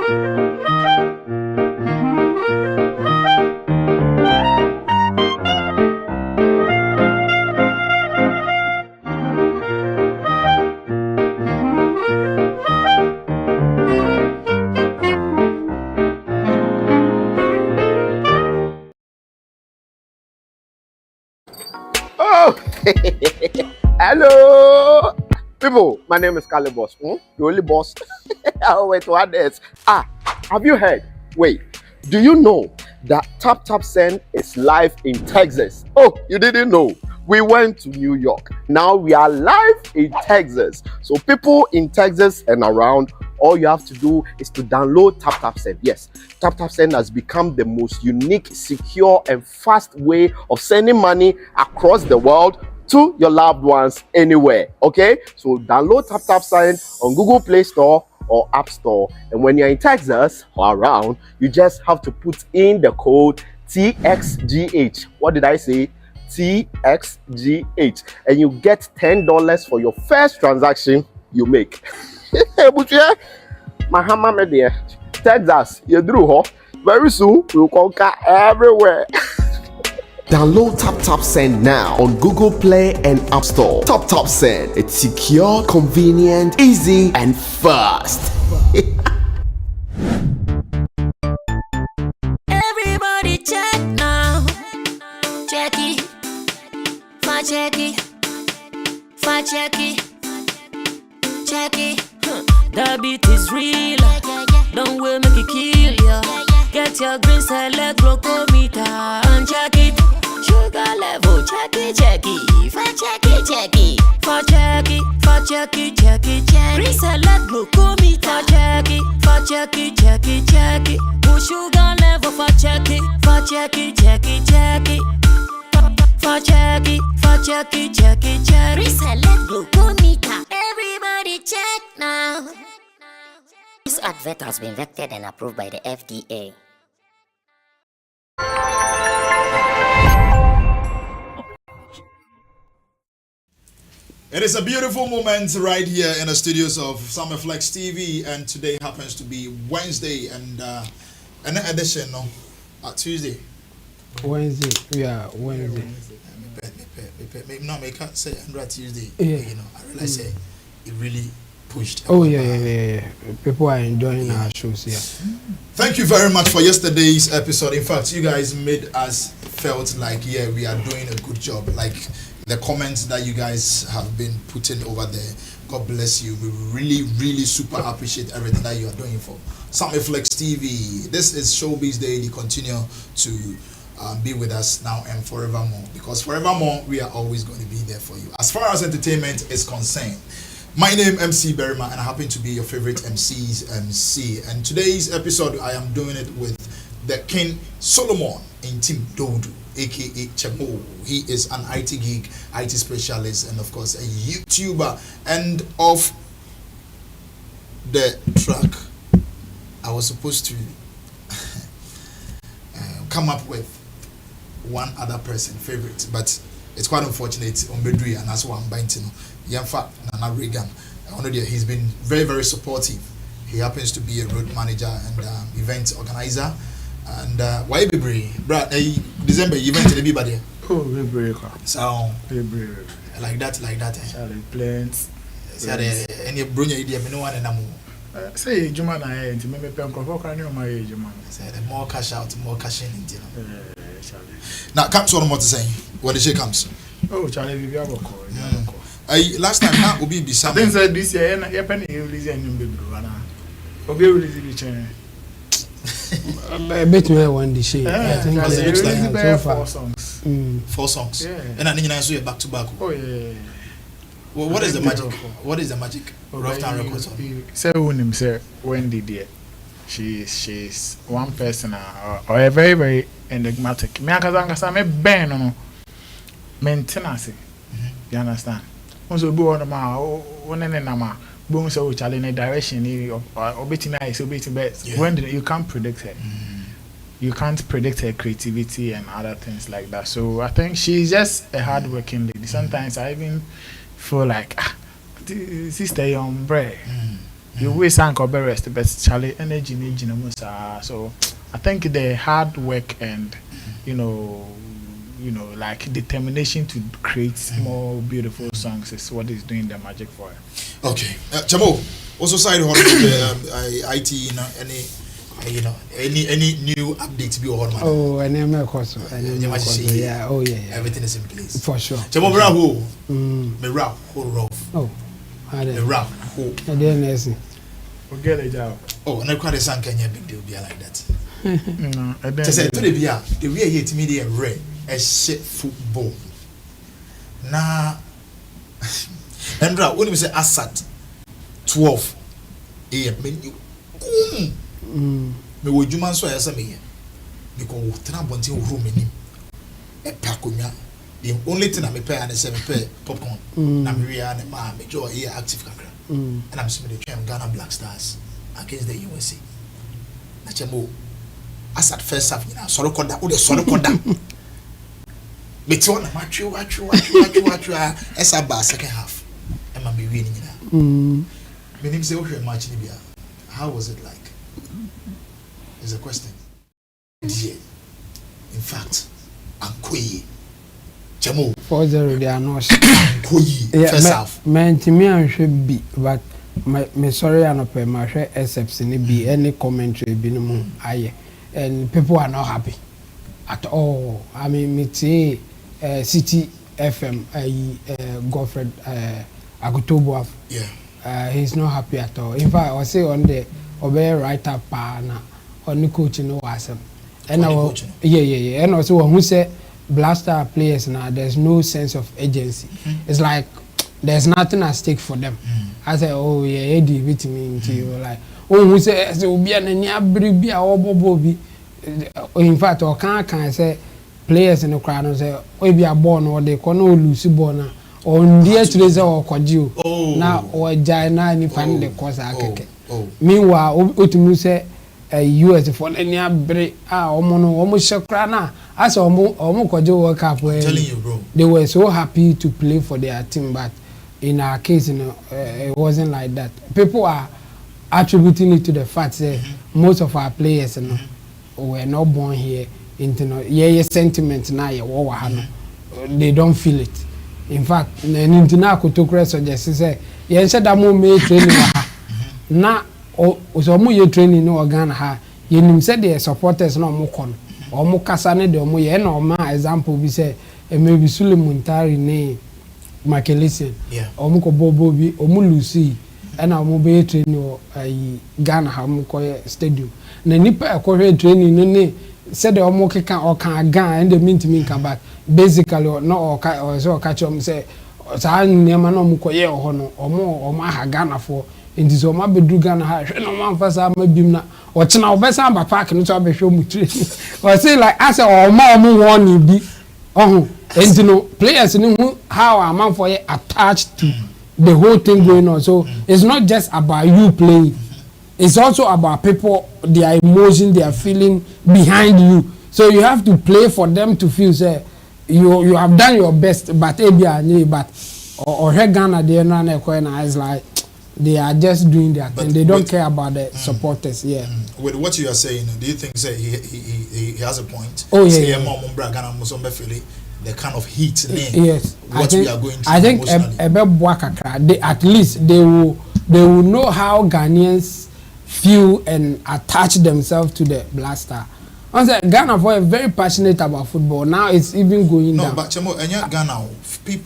Oh, hello, people. My name is Kali Boss. The only boss. Oh, wait, what else? Have you heard? Wait, do you know that Tap Tap Send is live in Texas? Oh, you didn't know? We went to New York. Now we are live in Texas. So people in Texas and around, all you have to do is to download Tap Tap Send. Yes, Tap Tap Send has become the most unique, secure, and fast way of sending money across the world to your loved ones anywhere. Okay, so download Tap Tap Send on Google Play Store or App Store. And when you're in Texas or around, you just have to put in the code TXGH. What did I say? TXGH, and you get $10 for your first transaction you make. But yeah, Mahama media, Texas, you drew her. Very soon we'll conquer everywhere. Download Tap Tap Send now on Google Play and App Store. Tap Tap Send, it's secure, convenient, easy, and fast. Everybody check now. Check it. Check it, check it, check it. That beat is real. Don't wait, make it kill ya. Get your green select glucometer and check it. Sugar level, check it, check it. Check it, check it. Check it, check it, check it, check it. Green select glucometer. Check it, check it, check it, check it. Put sugar level, check it, check it, check it, check it. Check it, check it, check it, check it. Reselect glucometer. Everybody check now. This advert has been vetted and approved by the FDA. It is a beautiful moment right here in the studios of Summer Flex TV, and today happens to be Wednesday and an edition of Tuesday. Wednesday, yeah, Wednesday. Maybe not make it say Tuesday. Yeah. You know, I realize it really pushed. Oh yeah. People are enjoying our shows here. Thank you very much for yesterday's episode. In fact, you guys made us felt like we are doing a good job. Like the comments that you guys have been putting over there. God bless you. We really super appreciate everything that you are doing for Sammy Flex TV. This is Showbiz Daily. Continue to be with us now and forevermore, because forevermore we are always going to be there for you as far as entertainment is concerned. My name MC Berima, and I happen to be your favorite MC's MC, and today's episode I am doing it with the King Solomon in Team Dodo, aka Chemo. He is an IT geek, IT specialist, and of course a YouTuber. And of the track I was supposed to come up with one other person favorite, but it's quite unfortunate on Bedri, and that's why I'm buying to know. Yeah, in fact, Nana Reagan, he's been very supportive. He happens to be a road manager and event organizer. And why be Brad? December event everybody. Oh, very so very like that. Charlie plans. Any brunya idea, no one and say Juma na to me pen crop can you my age man. Say the more cash out, more cash in. Now comes one more to say. What the shit comes? Oh, Charlie, we have a call. Last time now will be some. Then said this year and your penny release and you will be releasing the channel. I bet me one this year. I think it looks like so far 4 songs. 4 songs. Yeah. And I think you back to back. Oh yeah. Well, what is the magic? What is the magic? Rough Town Records. Say him say Wendy dear. She's one person or a very enigmatic. Me akazanga me ben no maintenance. You understand? Also be one ma one na ma boom so challenge in direction or betting nice or betting best. When you can't predict her. You can't predict her creativity and other things like that. So I think she's just a hardworking lady. Sometimes I even feel like sister young bread. You wish anchor be rest, but Charlie energy need so I think the hard work and you know, like determination to create more beautiful songs is what is doing the magic for it. Okay, Chamo, also side hot IT, any new updates be on? Oh, and then yeah, oh yeah, everything is in place for sure. Chamo Bravo, Mira, oh, Mira, I didn't see. Forget it out. Oh, and I quite a son can big deal be like that. No, I Just say to the beer, the way here to me they red a shit football. Nah, and when we say Assad 12 a.m. Me would you man so as a me because Trump room in him a pacunia. The only thing I may pay and a popcorn. Namiria and ma major here active and I'm seeing the train Ghana Black Stars against the USA. Nachamo Assad first half, solo conda, the solo conda. Between a match, Esa second half. And I'm be winning now. My name is Oshie Match Libya. How was it like? Is a question. Yeah. In fact, I'm quay. Chamo 4-0 they are not. Quay first half. Man, to me, I should be, but my sorry, I not pay my share except in be any commentary be no more. And people are not happy at all. I mean, me say City FM, Godfred Agotobo. Yeah. He's not happy at all. In fact, I say on the obey right up na on the coach no awesome. And yeah. And also when we say Blaster players now, there's no sense of agency. It's like there's nothing at stake for them. I say, oh yeah, Eddie with me into you like. Oh, we say so be an nya bribi a obobo bi. In fact, or can say players in the crowd say we be a born or they can no lose ball na or dear to say or kodio. Now or jana ni fan the cause akeke. Meanwhile, otumu say US for nya bre omo no omo shekra na as omo kodio World Cup. I'm telling you, bro. They were so happy to play for their team, but in our case, it wasn't like that. People are attributing it to the fact that most of our players were not born here. Sentiment now, they don't feel it. In fact, Nintina Kutokre suggests say, said that more may training now, so more training no organ ha. You said the supporters no more con or more Casane de Moye no ma example we say, maybe Sulemuntari name. Makelisian, Omuko Bobi, Omulusi, and our mobile training Ghana Hamuko Stadium. Nanipa a training, said the Omoka or can gan and the mean to me come back. Basically, or no, or so catch them say, San Yamanomuko or more or Maha Ghana for in this or Mabedu Ghana, no one for some bimna or China Bessamba Park and to show me training. Or say like I said, or more one be. And you know, players know how a man for you attached to the whole thing going on. So it's not just about you playing; it's also about people, their emotion, their feeling behind you. So you have to play for them to feel say you have done your best. But or Ghana they are it's like they are just doing their thing. They don't care about the supporters. Yeah. With what you are saying, do you think say he has a point? Oh yeah. The kind of heat, yes. What we are going through. I think at least they will know how Ghanaians feel and attach themselves to the Blaster. I said Ghana are very passionate about football. Now it's even going down. No, but Chamo, Ghana,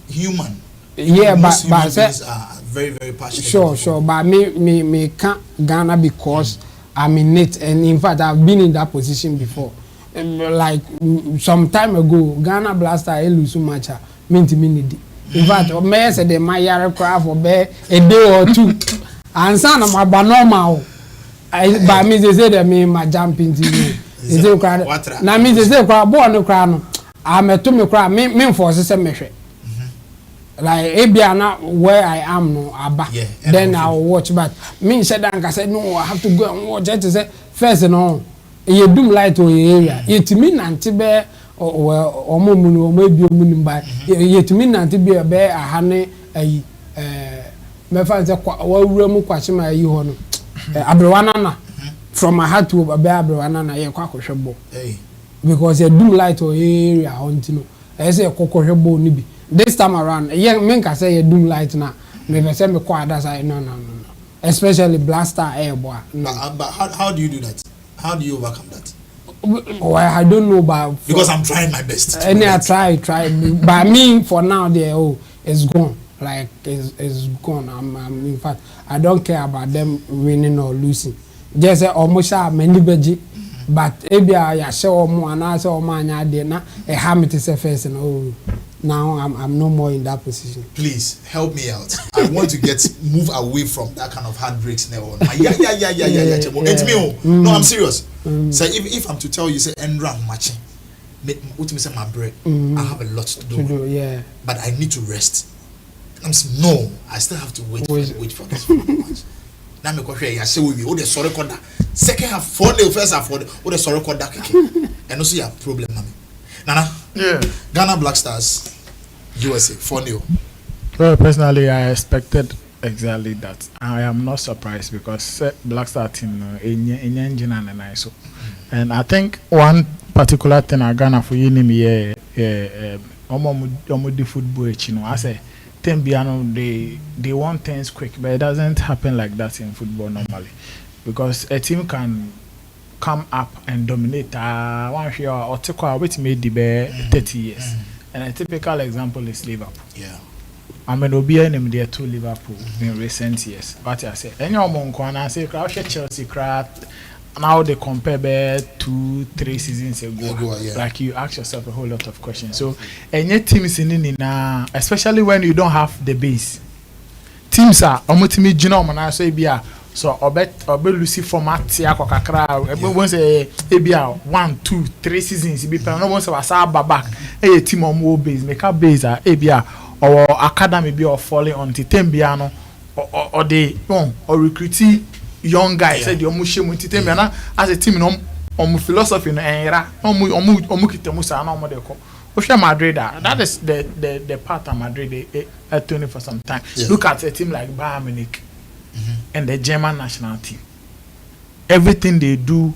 human. Yeah, most but humans are very passionate. Sure. But me can't Ghana because I'm in it, and in fact I've been in that position before. Like some time ago, Ghana Blaster lose much minty. In fact, me said the my yard craft for a day or two, and son of my normal. By me they say that me my jumping TV. Is it crowd? Now me they say crowd born no crowd. I'm a to me crowd. Me for say measure. Like Ebiana where I am no Abba. Then I'll watch. But me said I said no, I have to go and watch. Just say first and all. You do light to area. It mean antibe or maybe by. Yet mean antibe a bear a honey me fa say wa wura mu kwachima yi ho no abrewana na from my heart to abrewana na ye kwa kohwebo because you doom light or area hunt no I say kohwebo ni bi this time around yeah men ka say you doom light na me say me kwa that side no especially blaster air boy no. But how do you do that? How do you overcome that? Oh, I don't know, but because I'm trying my best. Any I try, but me for now, it's gone. Like it's gone. I'm in fact, I don't care about them winning or losing. Just almost many beji, but maybe I show more and I saw man I did not a hammer to say first and oh. Now I'm no more in that position. Please help me out. I want to move away from that kind of heartbreaks now. Yeah. No, I'm serious. So if I'm to tell you, say Endra matching, say my break, I have a lot to do. Yeah. But I need to rest. I'm saying no. I still have to wait for this match. Now me question I say we be the sorry corner. Second half 4-0, first half 4-0. The sorry corner kicking. And also your problem, mommy. Nana. Yeah. Ghana Black Stars. USA 4-0. Well, personally, I expected exactly that. I am not surprised because Black Star team in engine and I so. And I think one particular thing I Ghana for you name omo football you know I say they want things quick, but it doesn't happen like that in football normally because a team can come up and dominate one year or take which made the 30 years. And a typical example is Liverpool. Yeah. I mean, we'll be in there to Liverpool in recent years. But I say, any among I say, Chelsea, now they compare 2-3 seasons ago. Yeah. Like you ask yourself a whole lot of questions. So, any teams in especially when you don't have the base. Teams are omotimi jino man so ebia so obe Lucy format ya kokakra ebe say ebia 1 2 3 seasons be plan no won say wasa back e team omo base make up base ebia or academy be or falling on the tembia no or they or recruiting young guys say the omo shemu tembia na as a team no omo philosophy no enra omo kitemu sa na omo de ko Madrid, that is the part of Madrid at 20 for some time. Yeah. Look at a team like Bayern Munich and the German national team. Everything they do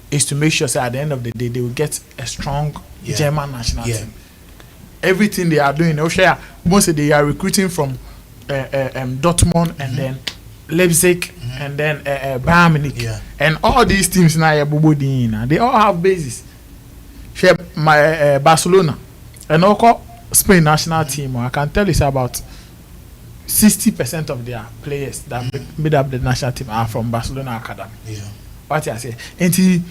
is to make sure at the end of the day they will get a strong German national team. Everything they are doing, most they are recruiting from Dortmund and then Leipzig and then Bayern Munich and all these teams now they all have bases. Barcelona and also Spain national team, I can tell you about 60% of their players that made up the national team are from Barcelona Academy. What I say? And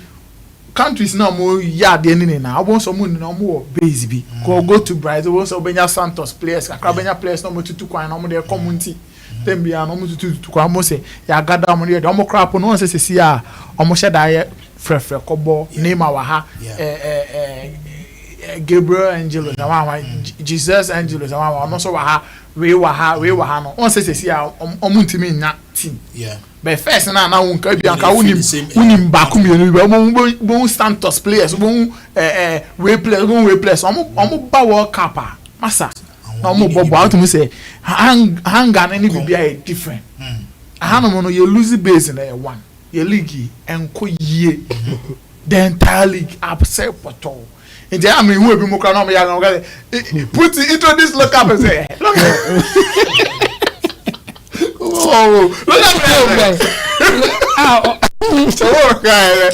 countries now more I want someone no more base be go to Brazil, want Benya Santos players, Benya players no more to kwan no more their community. Then be no more to kwan say ya gather money the crap no say see almost share frefre kobo name our ha Gabriel Angelos Jesus Angelos no so ha we wa ha no on say see omuntimi nya team but first na won ka bia ka unim ba ku mienu bo Santos players bo we players omo ba World Cup massa na omo bobo out me say hanga na ni bibia different no you lose base na one your league and yie the entire league upset poto. And I mean who be mo kra no me ya put it into this look up and say look look at me so okay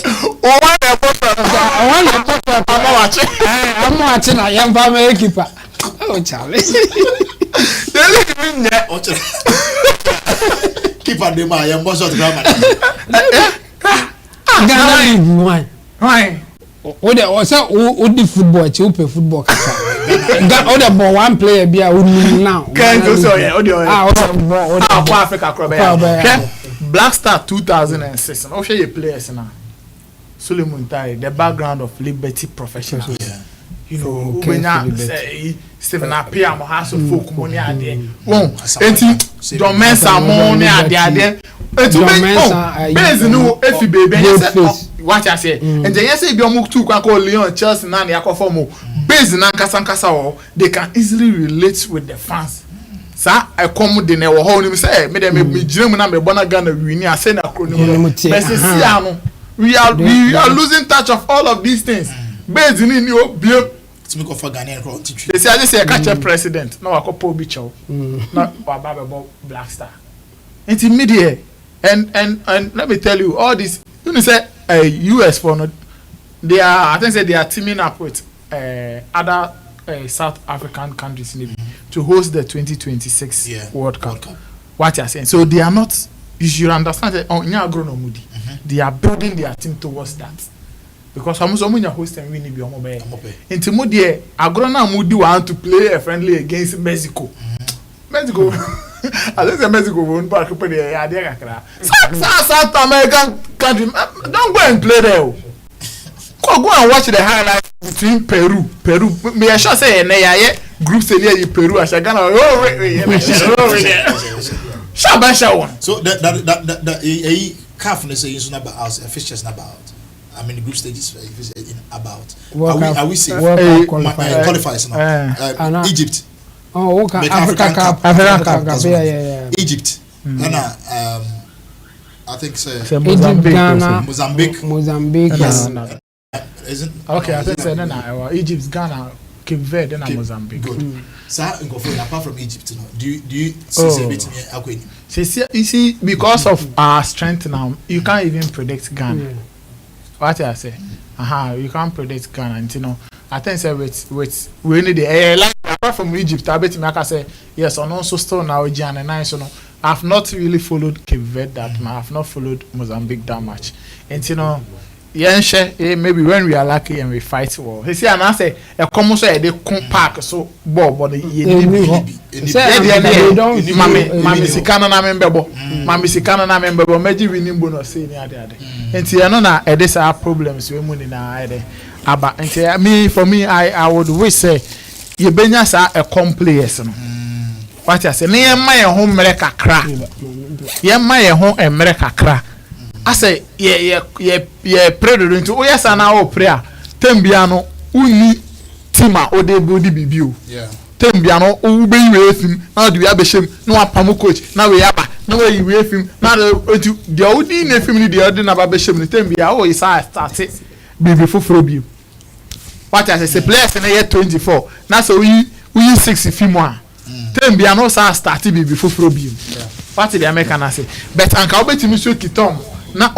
I'm watching I am family keeper oh Charlie keeper de ma I am boss of the grammar why o the football che open football kaka o the ball one player bia o now can go so Africa Black Star 2006 no share your players now Suleiman Tai the background of Liberty Professionals you know Stephen Apia mo has folk money ade won enti John Mensa money ade base no efi baby what I say and then you say be omo two kwa call Leon Chelsea na ya ko form base na kasa wo they can easily relate with the fans sa ekom de na wo ho nim say me dem me gire mu na me bona Ghana wini ase na kronim but we are losing touch of all of these things based ni obie to make of Ghanaian crowd teach they say I just say catch president na wakopo obi chow na wa ba Black Star into media and let me tell you all this you know say US for no they are I think say they are teaming up with other South African countries to host the 2026 World Cup. What you are saying, so they are not. You should understand that on Moody, they are building their team towards that because almost so many host and winning beyond mobile. Into Moody, Agrona Moody want to play a friendly against Mexico. Mexico, I think Mexico won't park up the South American country. Don't go and play there. Go and watch the highlights between Peru. Me I sure say na group stage Peru as Ghana. So that CAF is saying about officials about. I mean the group stages in about. Are we safe? Qualifiers now. Egypt. Oh, okay. Africa Cup. Yeah. Egypt. And I think so. Mozambique. Yes. Isn't okay? I think so. Then Egypt, Ghana, Cape Verde, and Mozambique. Good. So apart from Egypt, do you see a bit me? You see, because of our strength now, you can't even predict Ghana. What I say? You can't predict Ghana. And, you know, I think so with we need the like apart from Egypt, I bet me I can say yes. And also still now Ghana and I so no. I've not really followed Cape Verde that much. I've not followed Mozambique that much. And you know. Maybe when we are lucky and we fight war. He say and I say a common say they park so but you Mami sikana na membebo Mami sikana na membebo meji winning bonus say ni ade enti e no na e dey say problems we mu ni na ade aba enti for me I would wish say ye benya sa a players no what I say na ye ma ye ho mere kakra ye ma ye ho emere kakra I say yeah predator into yes and now prayer tembiano uni tima o de body bibio yeah tembiano o be him now do we have shame no apam coach now we aba now we him now the odi na film ni the odi na ba shame tembia o is start bibi foforo bi what I say players na year 24 now so we 6 film one tembiano start bibi foforo bi what the American say but anka obetimi so kitom na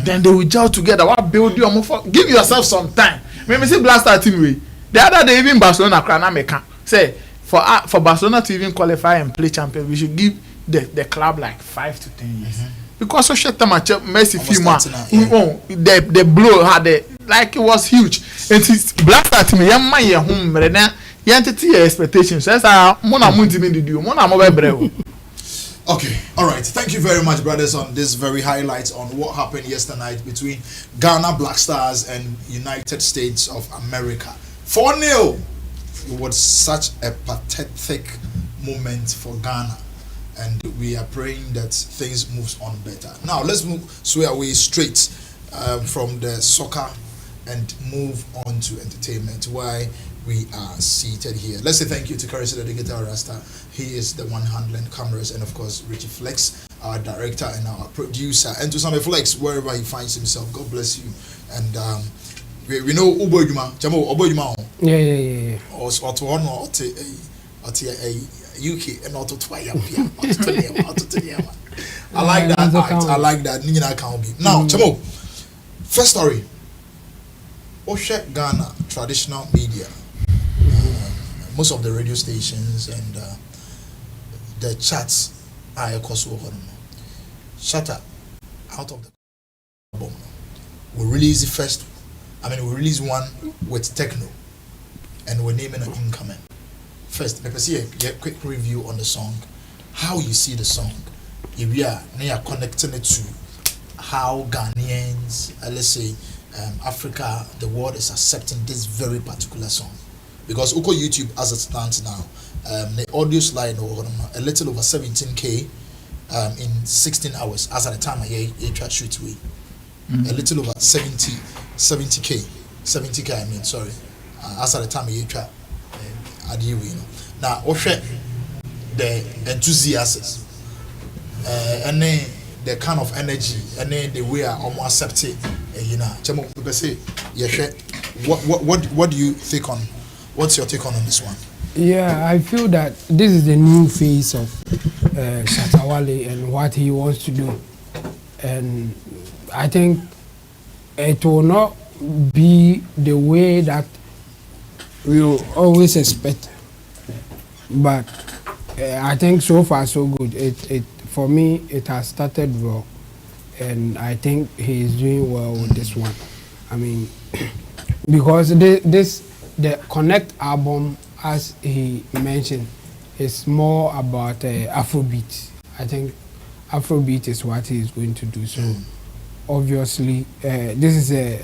then they will gel together. What build you for? Give yourself some time. When we see Black Star team way, the other day even Barcelona can say for Barcelona to even qualify and play champion, we should give the club like 5 to 10 years. Because so short time Messi film the blow had like it was huge. And it's Black Star team your home entity expectations. That's how mona munti do mona mobile. Okay, all right. Thank you very much, brothers, on this very highlights on what happened yesterday night between Ghana Black Stars and United States of America. 4-0. It was such a pathetic moment for Ghana, and we are praying that things moves on better. Now let's sway away straight from the soccer and move on to entertainment. Why? We are seated here. Let's say thank you to Carissa the Digital Rasta. He is the one handling cameras, and of course Richie Flex, our director and our producer, and to Sammy Flex wherever he finds himself. God bless you. And we know Uboyuma, Jamo Uboyuma. Yeah. Or to one or to UK and not to Twaya. I like that. I like that. Nina can't be. Now, Jamo, first story. Oshe Ghana traditional media. Most of the radio stations and the chats are Shatta out of the album. We release the first. We release one with techno, and we're naming an incoming. First, let me see a quick review on the song. How you see the song? If we are connecting it to how Ghanaians, let's say Africa, the world is accepting this very particular song. Because Uko YouTube, as it stands now, the audio slide a little over 17K in 16 hours. As at the time I tried shoot away, a little over 70K. I mean, sorry. As at the time I tried, now the enthusiasts, and the kind of energy, and the way I almost accept it. You know, Chemo, say, yeah, what do you think on? What's your take on this one? Yeah, I feel that this is the new phase of Shatta Wale and what he wants to do, and I think it will not be the way that we always expect, but I think so far so good. It for me it has started well, and I think he is doing well with this one. I mean, because the Connect album, as he mentioned, is more about Afrobeat. I think Afrobeat is what he is going to do. So obviously, this is a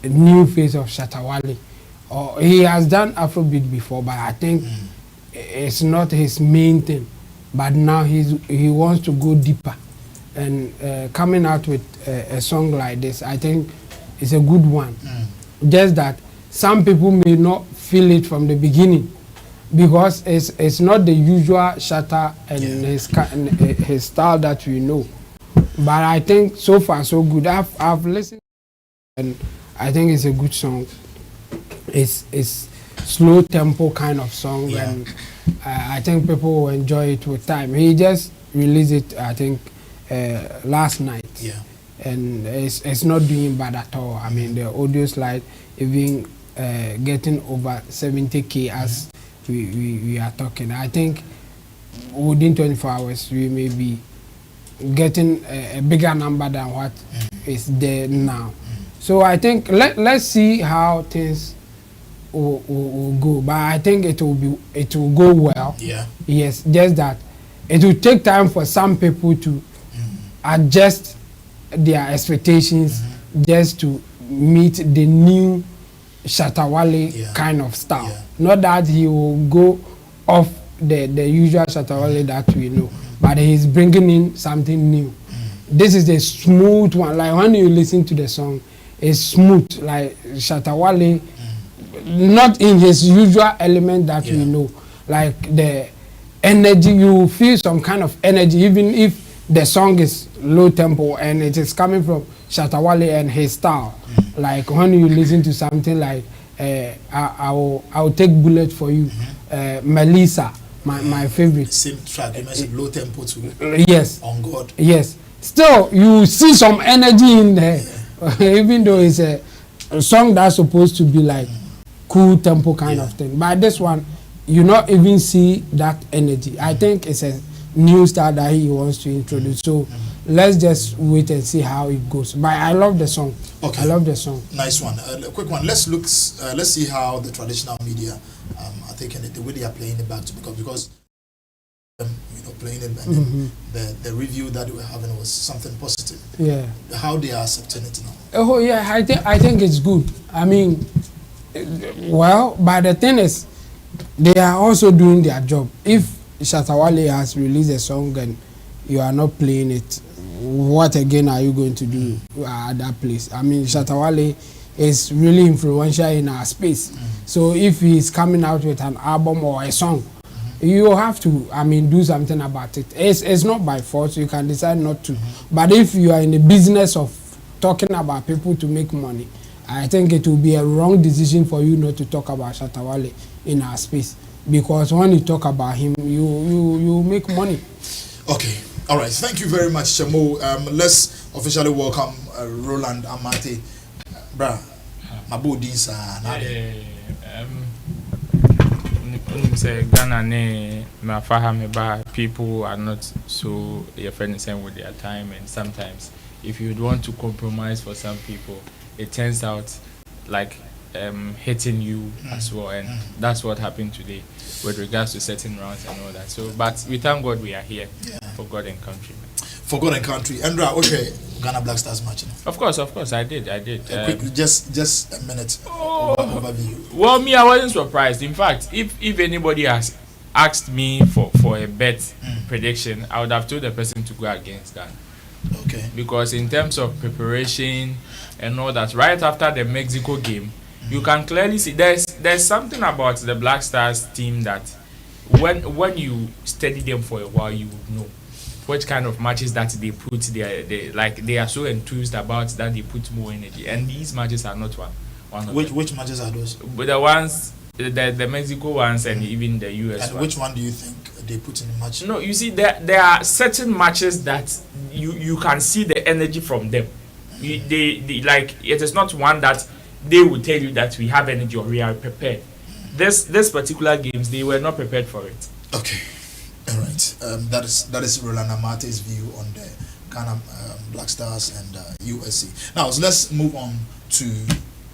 new phase of Shatta Wale. He has done Afrobeat before, but I think it's not his main thing. But now he wants to go deeper, and coming out with a song like this, I think it's a good one. Just that some people may not feel it from the beginning, because it's not the usual Shatta and his style that we know. But I think so far so good. I've listened, and I think it's a good song. It's slow tempo kind of song, and I think people will enjoy it with time. He just released it, I think, last night. Yeah. And it's not doing bad at all. I mean, the audio slide even getting over 70K as we are talking. I think within 24 hours we may be getting a bigger number than what is there now. So I think let's see how things will go. But I think it will go well. Yeah. Yes, just that it will take time for some people to adjust their expectations just to meet the new Shatta Wale kind of style. Yeah. Not that he will go off the usual Shatta Wale that we know, but he's bringing in something new. This is a smooth one. Like when you listen to the song, it's smooth. Like Shatta Wale, not in his usual element that we know. Like the energy, you feel some kind of energy, even if the song is low tempo and it is coming from Shatta Wale and his style. Like when you listen to something like I will take bullet for you, Melissa, my favorite. Same track, you mentioned low tempo too. Yes. On God. Yes. Still, you see some energy in there, even though it's a song that's supposed to be like cool tempo kind of thing. But this one, you not even see that energy. I think it's a new style that he wants to introduce. So let's just wait and see how it goes. But I love the song. Okay. I love the song. Nice one. A quick one. Let's see how the traditional media are taking it, the way they are playing it back to because playing it, and then the review that they were having was something positive. Yeah. How they are accepting it now? Oh yeah, I think it's good. I mean, well, but the thing is, they are also doing their job. If Shatta Wale has released a song and you are not playing it, what again are you going to do at that place? I mean, Shatta Wale is really influential in our space. So if he is coming out with an album or a song, you have to, I mean, do something about it. It's not by force. You can decide not to. But if you are in the business of talking about people to make money, I think it will be a wrong decision for you not to talk about Shatta Wale in our space. Because when you talk about him, you make money. Okay. All right. Thank you very much, Shemo. Let's officially welcome Roland Amate. Bruh, Mabo Dinsa. Say Ghana ne mafahame ba people are not so your friend same with their time, and sometimes if you want to compromise for some people, it turns out like hitting you as well, and that's what happened today with regards to certain rounds and all that. So, but we thank God we are here for God and country. For God and country. Andra, okay, Ghana Black Stars match. Of course, I did. Quick, just a minute. Overview. Well, me, I wasn't surprised. In fact, if anybody has asked me for a bet prediction, I would have told the person to go against Ghana. Okay. Because in terms of preparation and all that, right after the Mexico game, you can clearly see there's something about the Black Stars team that when you study them for a while, you would know what kind of matches that they put. They are so enthused about that they put more energy, and these matches are not one of them. Which matches are those? But the ones, the Mexico ones, and even the US And ones. which one do you think they put in the match? No, you see, there are certain matches that you can see the energy from them. They like, it is not one that they will tell you that we have energy or we are prepared. This particular games, they were not prepared for it. Okay, all right. That is Roland Amate's view on the Ghana Black Stars and USC. Now, so let's move on to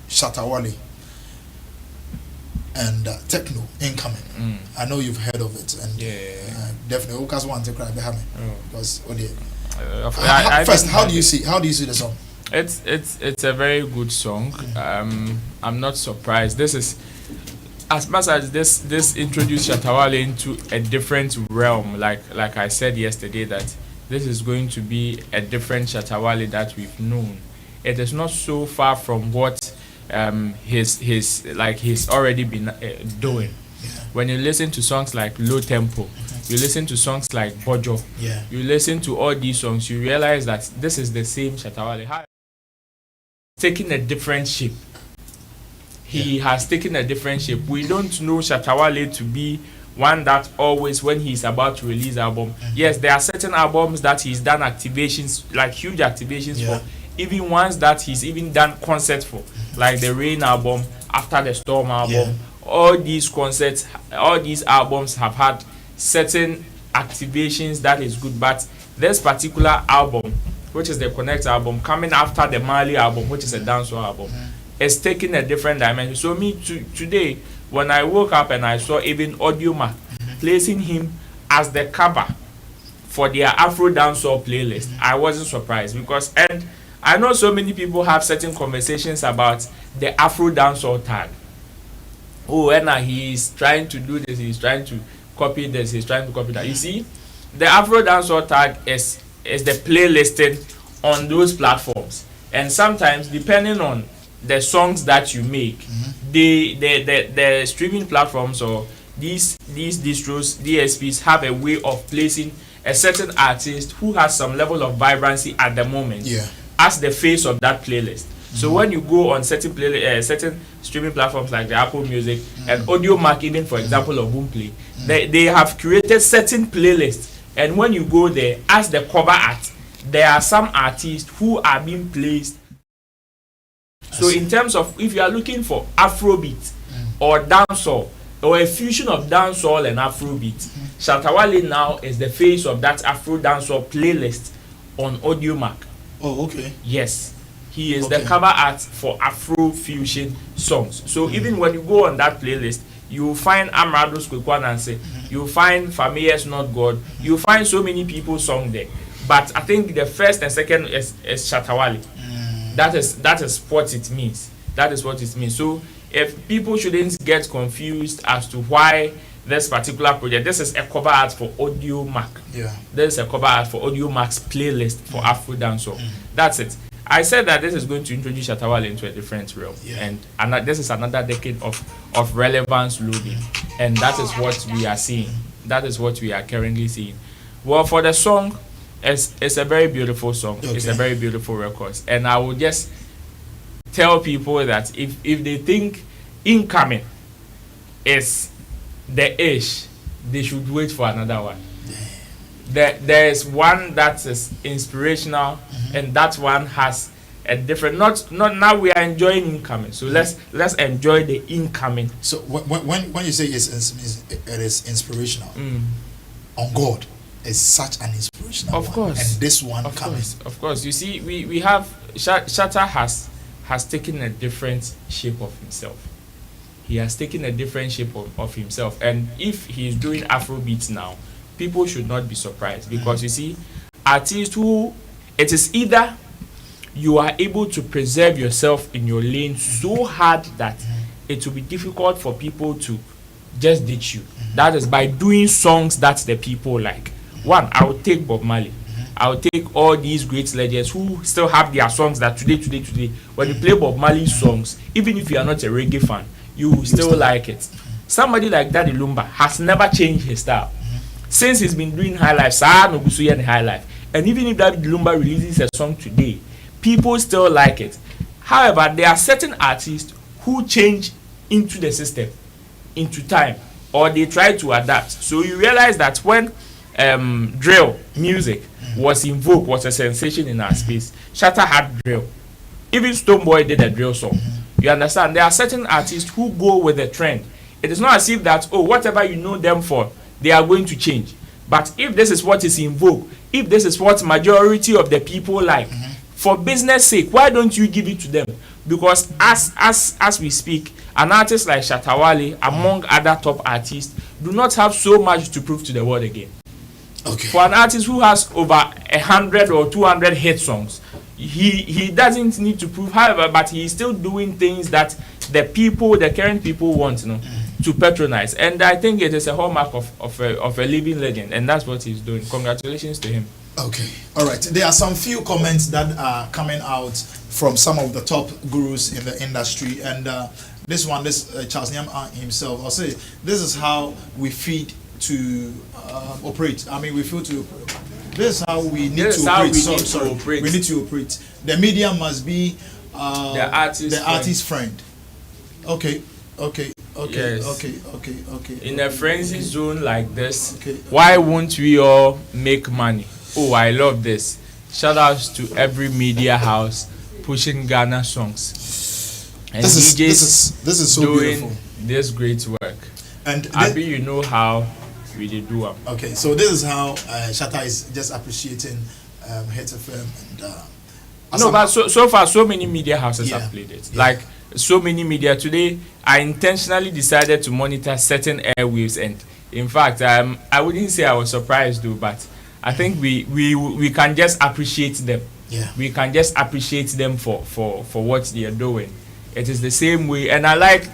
Shatta Wale and Techno incoming. I know you've heard of it, and definitely because one to cry behind me because first, how do you see the song? It's a very good song. I'm not surprised. This is, as much as this introduced Shatta Wale into a different realm, like I said yesterday, that this is going to be a different Shatta Wale that we've known. It is not so far from what he's already been doing. When you listen to songs like Low Tempo, you listen to songs like Bojo, you listen to all these songs, you realize that this is the same Shatta Wale. Taking a different shape. He has taken a different shape. We don't know Shatta Wale to be one that always, when he's about to release album, yes, there are certain albums that he's done activations, like huge activations for, even ones that he's even done concerts for, like the Rain album, After the Storm album. All these concerts, all these albums have had certain activations that is good, but this particular album, which is the Connect album, coming after the Mali album, which is a dancehall album, is taking a different dimension. So today, when I woke up and I saw even Audio Mac placing him as the cover for their Afro dancehall playlist, I wasn't surprised, because, and I know so many people have certain conversations about the Afro dancehall tag. Oh, and he's trying to do this, he's trying to copy this, he's trying to copy that. You see, the Afro dancehall tag is the playlisting on those platforms, and sometimes depending on the songs that you make, the streaming platforms or these distros, DSPs have a way of placing a certain artist who has some level of vibrancy at the moment as the face of that playlist. So when you go on certain certain streaming platforms like the Apple Music and Audio Mac, even for example, or Boomplay, they have created certain playlists, and when you go there as the cover art, there are some artists who are being placed. So in terms of, if you are looking for Afrobeat or dancehall or a fusion of dancehall and Afrobeat, Shatta Wale now is the face of that Afro dancehall playlist on Audio Mac. Oh, okay. Yes, he is the cover art for Afro fusion songs. So even when you go on that playlist, you will find Amrado's Kwekwananse, you will find Famiye's Not God, you will find so many people's song there. But I think the first and second is Shatta Wale. That is what it means. That is what it means. So if people shouldn't get confused as to why this particular project, this is a cover art for Audio Mac. This is a cover art for Audio Mac's playlist for Afro dancehall. That's it. I said that this is going to introduce Shatta Wale into a different realm, and this is another decade of relevance loading, and that is what we are seeing. That is what we are currently seeing. Well, for the song, it's a very beautiful song. It's a very beautiful record, and I will just tell people that if they think Incoming is the ish, they should wait for another one. There is one that is inspirational, and that one has a different. Not now we are enjoying Incoming, so let's enjoy the Incoming. So when you say it is inspirational, on God is such an inspirational of course, and this one coming. Of course. You see, we have Shatta has taken a different shape of himself. He has taken a different shape of himself, and if he's doing Afrobeats now, people should not be surprised, because you see, artists who, it is either you are able to preserve yourself in your lane so hard that it will be difficult for people to just ditch you. That is by doing songs that the people like. One, I would take Bob Marley. I would take all these great legends who still have their songs that today, when you play Bob Marley songs, even if you are not a reggae fan, you will still like it. somebody like Daddy Lumba has never changed his style. Since he's been doing high life, and high life. And even if Daddy Lumba releases a song today, people still like it. However, there are certain artists who change into the system, into time, or they try to adapt. So you realize that when drill music was in vogue, was a sensation in our space, Shatta had drill. Even Stonebwoy did a drill song. You understand? There are certain artists who go with the trend. It is not as if that, oh, whatever you know them for, they are going to change. But if this is what is in vogue, if this is what majority of the people like, for business sake, why don't you give it to them? Because as we speak, an artist like Shatta Wale, among other top artists, do not have so much to prove to the world again. Okay. For an artist who has over 100 or 200 hit songs, he doesn't need to prove. However, but he is still doing things that the current people want, to patronize. And I think it is a hallmark of a living legend, and that's what he's doing. Congratulations to him. Okay, all right. There are some few comments that are coming out from some of the top gurus in the industry, and this Charles Nyam himself, I'll say, this is how we feed to operate. I mean, we feel to. This is how we need to operate. We need to operate. The media must be the artist's friend. Okay. Yes. Okay. In a frenzy zone like this, why won't we all make money? Oh, I love this. Shout outs to every media house pushing Ghana songs. And this DJs is so doing beautiful. This great work. And you know how we did do it. Okay, so this is how Shatta is just appreciating Hit FM and no, but so far so many media houses have played it. Yeah. Like so many media today, I intentionally decided to monitor certain airwaves, and in fact, I wouldn't say I was surprised though, but I think we can just appreciate them. Yeah. We can just appreciate them for what they are doing. It is the same way, and I like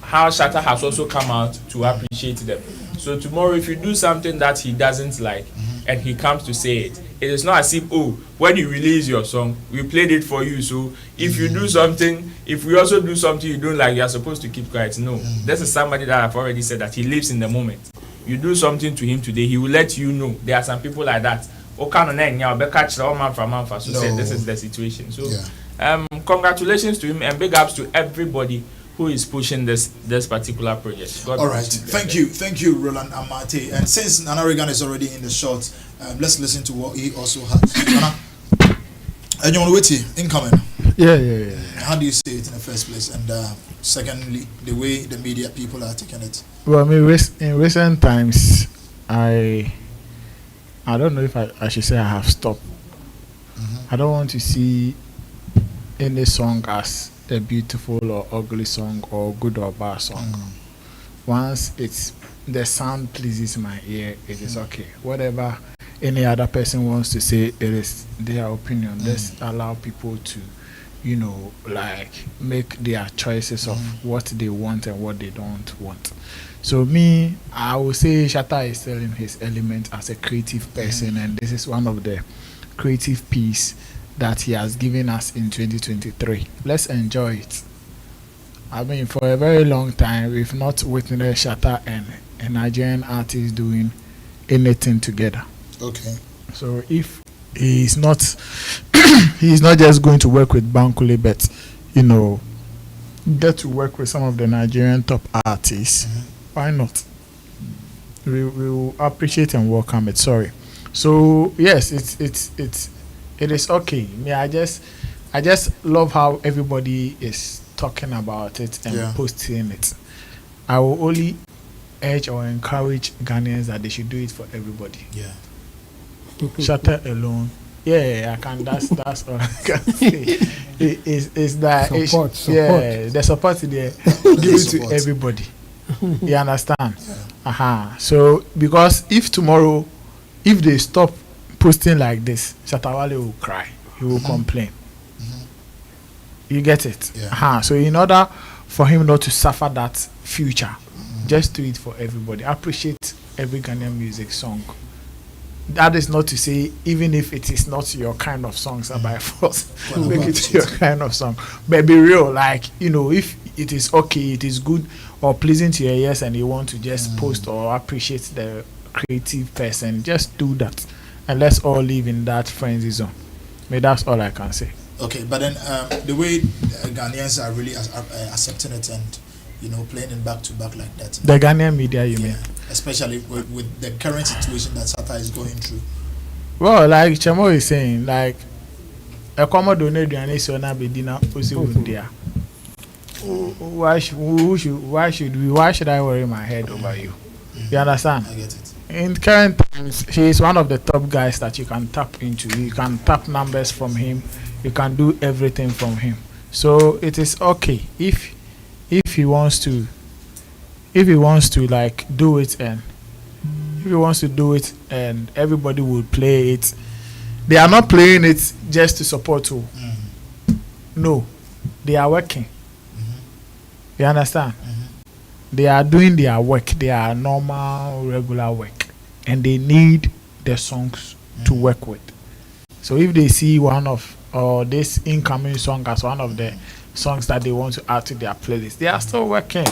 how Shatta has also come out to appreciate them. So tomorrow, if you do something that he doesn't like, and he comes to say it, it is not as if, oh, when you release your song, we played it for you. So if you do something, if we also do something you don't like, you are supposed to keep quiet. No, this is somebody that I've already said that he lives in the moment. You do something to him today, he will let you know. There are some people like that. So say this is the situation. So congratulations to him, and big ups to everybody who is pushing this particular project. God all right, thank you, Roland Amate. And since Nana Regan is already in the shot, let's listen to what he also has. Nana, and you want to wait incoming? Yeah. How do you see it in the first place? And secondly, the way the media people are taking it. Well, I mean, in recent times, I don't know if I should say I have stopped. I don't want to see any song as a beautiful or ugly song or good or bad song. Once the sound pleases my ear, it is okay. Whatever any other person wants to say, it is their opinion. Let's allow people to, like make their choices of what they want and what they don't want. So me, I would say Shatta is still in his element as a creative person, and this is one of the creative piece that he has given us in 2023. Let's enjoy it. I mean, for a very long time, we've not witnessed Shatta and a Nigerian artist doing anything together. Okay. So if he's not, he's not just going to work with Bankole, but get to work with some of the Nigerian top artists. Why not? We will appreciate and welcome it. Sorry. So yes, it is okay. I just love how everybody is talking about it and posting it. I will only urge or encourage Ghanaians that they should do it for everybody. Yeah. Shatta alone. Yeah, I can. That's all I can say. Is that support. Yeah, the support there. Give it to everybody. You understand? Yeah. So because if tomorrow, if they stop posting like this, Shatta Wale will cry. He will complain. You get it? Yeah. So in order for him not to suffer that future, just do it for everybody. Appreciate every Ghanaian music song. That is not to say, even if it is not your kind of song, so by force, make it your kind of song. But be real, like, if it is okay, it is good, or pleasing to your ears and you want to just post or appreciate the creative person, just do that. And let's all live in that frenzy zone. Maybe that's all I can say. Okay, but then the way Ghanaians are really accepting it and playing it back to back like that. The Ghanaian media, you mean? Especially with the current situation that Shatta is going through. Well, like Chamo is saying, like a common donor and is on a bedina there. Why should I worry my head over you? You understand? I get it. In current times, he is one of the top guys that you can tap into. You can tap numbers from him. You can do everything from him. So it is okay if he wants to like do it, and if he wants to do it and everybody will play it. They are not playing it just to support you. No, they are working. You understand? They are doing their work. They are normal, regular work, and they need the songs to work with. So if they see one of this incoming song as one of the songs that they want to add to their playlist, they are still working.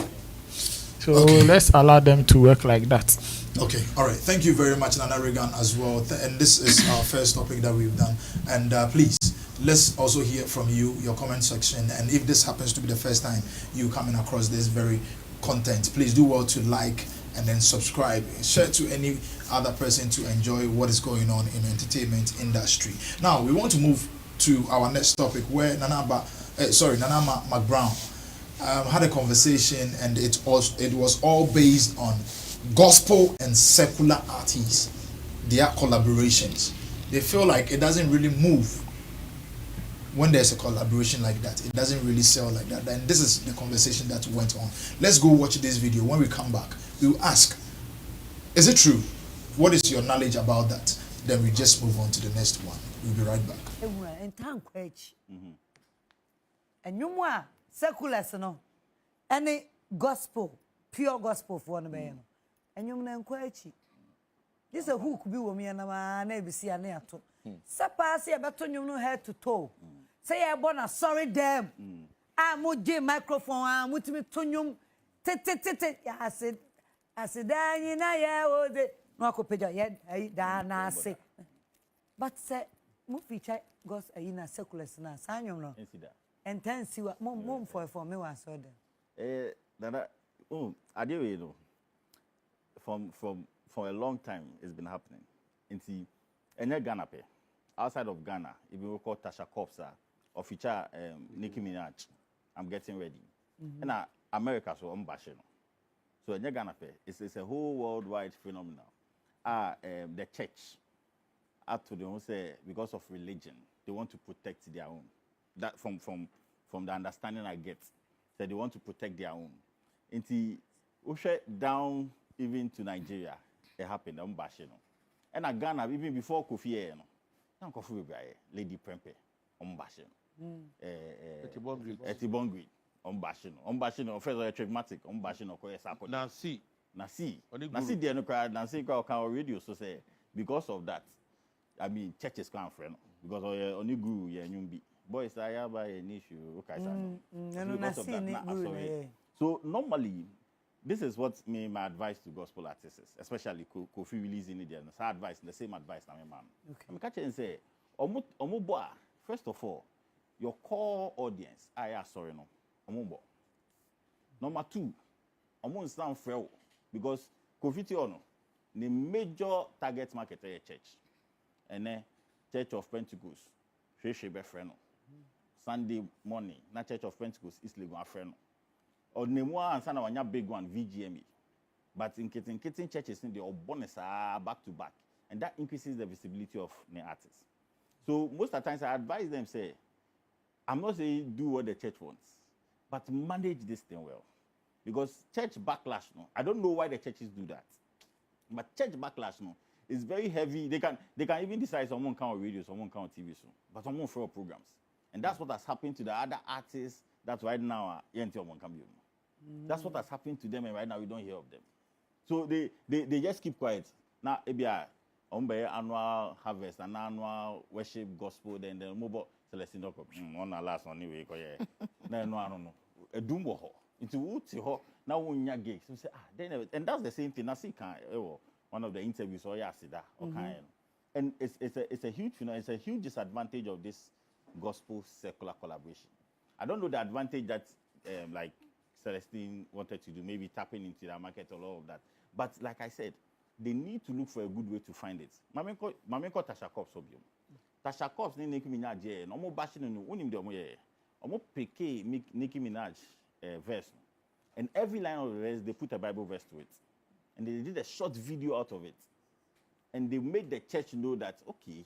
So let's allow them to work like that. Okay, all right. Thank you very much, Nana Regan, as well. And this is our first topic that we've done. And please, let's also hear from you, your comment section. And if this happens to be the first time you coming across this very content, please do well to like and then subscribe. Share to any other person to enjoy what is going on in the entertainment industry. Now, we want to move to our next topic where Nana McBrown had a conversation, and it was all based on gospel and secular artists, their collaborations. They feel like it doesn't really move when there's a collaboration like that. It doesn't really sell like that. And this is the conversation that went on. Let's go watch this video. When we come back, we'll ask, is it true? What is your knowledge about that? Then we just move on to the next one. We'll be right back. And you more secular, no, any gospel, pure gospel for one man. And you know, this a hook be with me and my neighbor see a near to. Sapasi about you know head to toe. Say I born a sorry damn. I'm with J microphone, I'm with me tonium. I said, Danny, I owe the Marco yet, I say. But say, move feature goes in a secular snare, sign you know. And then see what mom for me was so then. I do you know. For a long time, it's been happening. In Ghana, outside of Ghana, if you call Tasha Kopsa or feature Nicki Minaj, I'm getting ready. And America, so I'm bashing. So in Ghana, it's a whole worldwide phenomenon. The church, up to them say because of religion, they want to protect their own. That from the understanding I get, that they want to protect their own. Until we shut down even to Nigeria, it happened. I'm bashing. And at Ghana, even before Kofi, now Kofi Lady Prempe, I'm bashing. Etibongri, I'm bashing. I'm bashing. First, traumatic. I'm bashing. Nancy, there no crowd. Nancy crowd can radio. So say because of that, I mean churches can't friend because only guru yeah nyumbi. Boys, I have an issue. Okay, because of that, so normally, this is what my advice to gospel artists is, especially Kofi releasing it. And advice, the same advice to my man. I'm catching and say, Omuboa. First of all, your core audience, sorry no, Omubo. Number two, Omu stand fair because Kofi Tiono, the major target market is church, and then Church of Pentecost, Shebe Freno. Sunday morning, na Church of Pentecost is Legon Freno. Or Nemua and Sana Wanya big one VGME. But in kitten churches in the bonus are back to back. And that increases the visibility of the artists. So most of the times I advise them say, I'm not saying do what the church wants, but manage this thing well. Because church backlash, no, I don't know why the churches do that. But church backlash, no, is very heavy. They can even decide someone count on radio, someone count on TV, so, but someone for programs. And that's what has happened to the other artists that right now that's what has happened to them, and right now we don't hear of them. So they just keep quiet. Now, ABI, annual harvest and annual worship gospel, then the mobile Celestine on the last one anyway. No. A doom Into who now unya gigs. We say then and that's the same thing. I see one of the interviews or that and it's a huge it's a huge disadvantage of this gospel secular collaboration. I don't know the advantage that like Celestine wanted to do, maybe tapping into the market or all of that. But like I said, they need to look for a good way to find it. Mamenko Tasha Cops obium. Tasha Cops ni Nicki Minaj ye. No more bashing no unim de omo ye. Omo peke Nicki Minaj verse. And every line of the verse they put a Bible verse to it. And they did a short video out of it. And they made the church know that okay,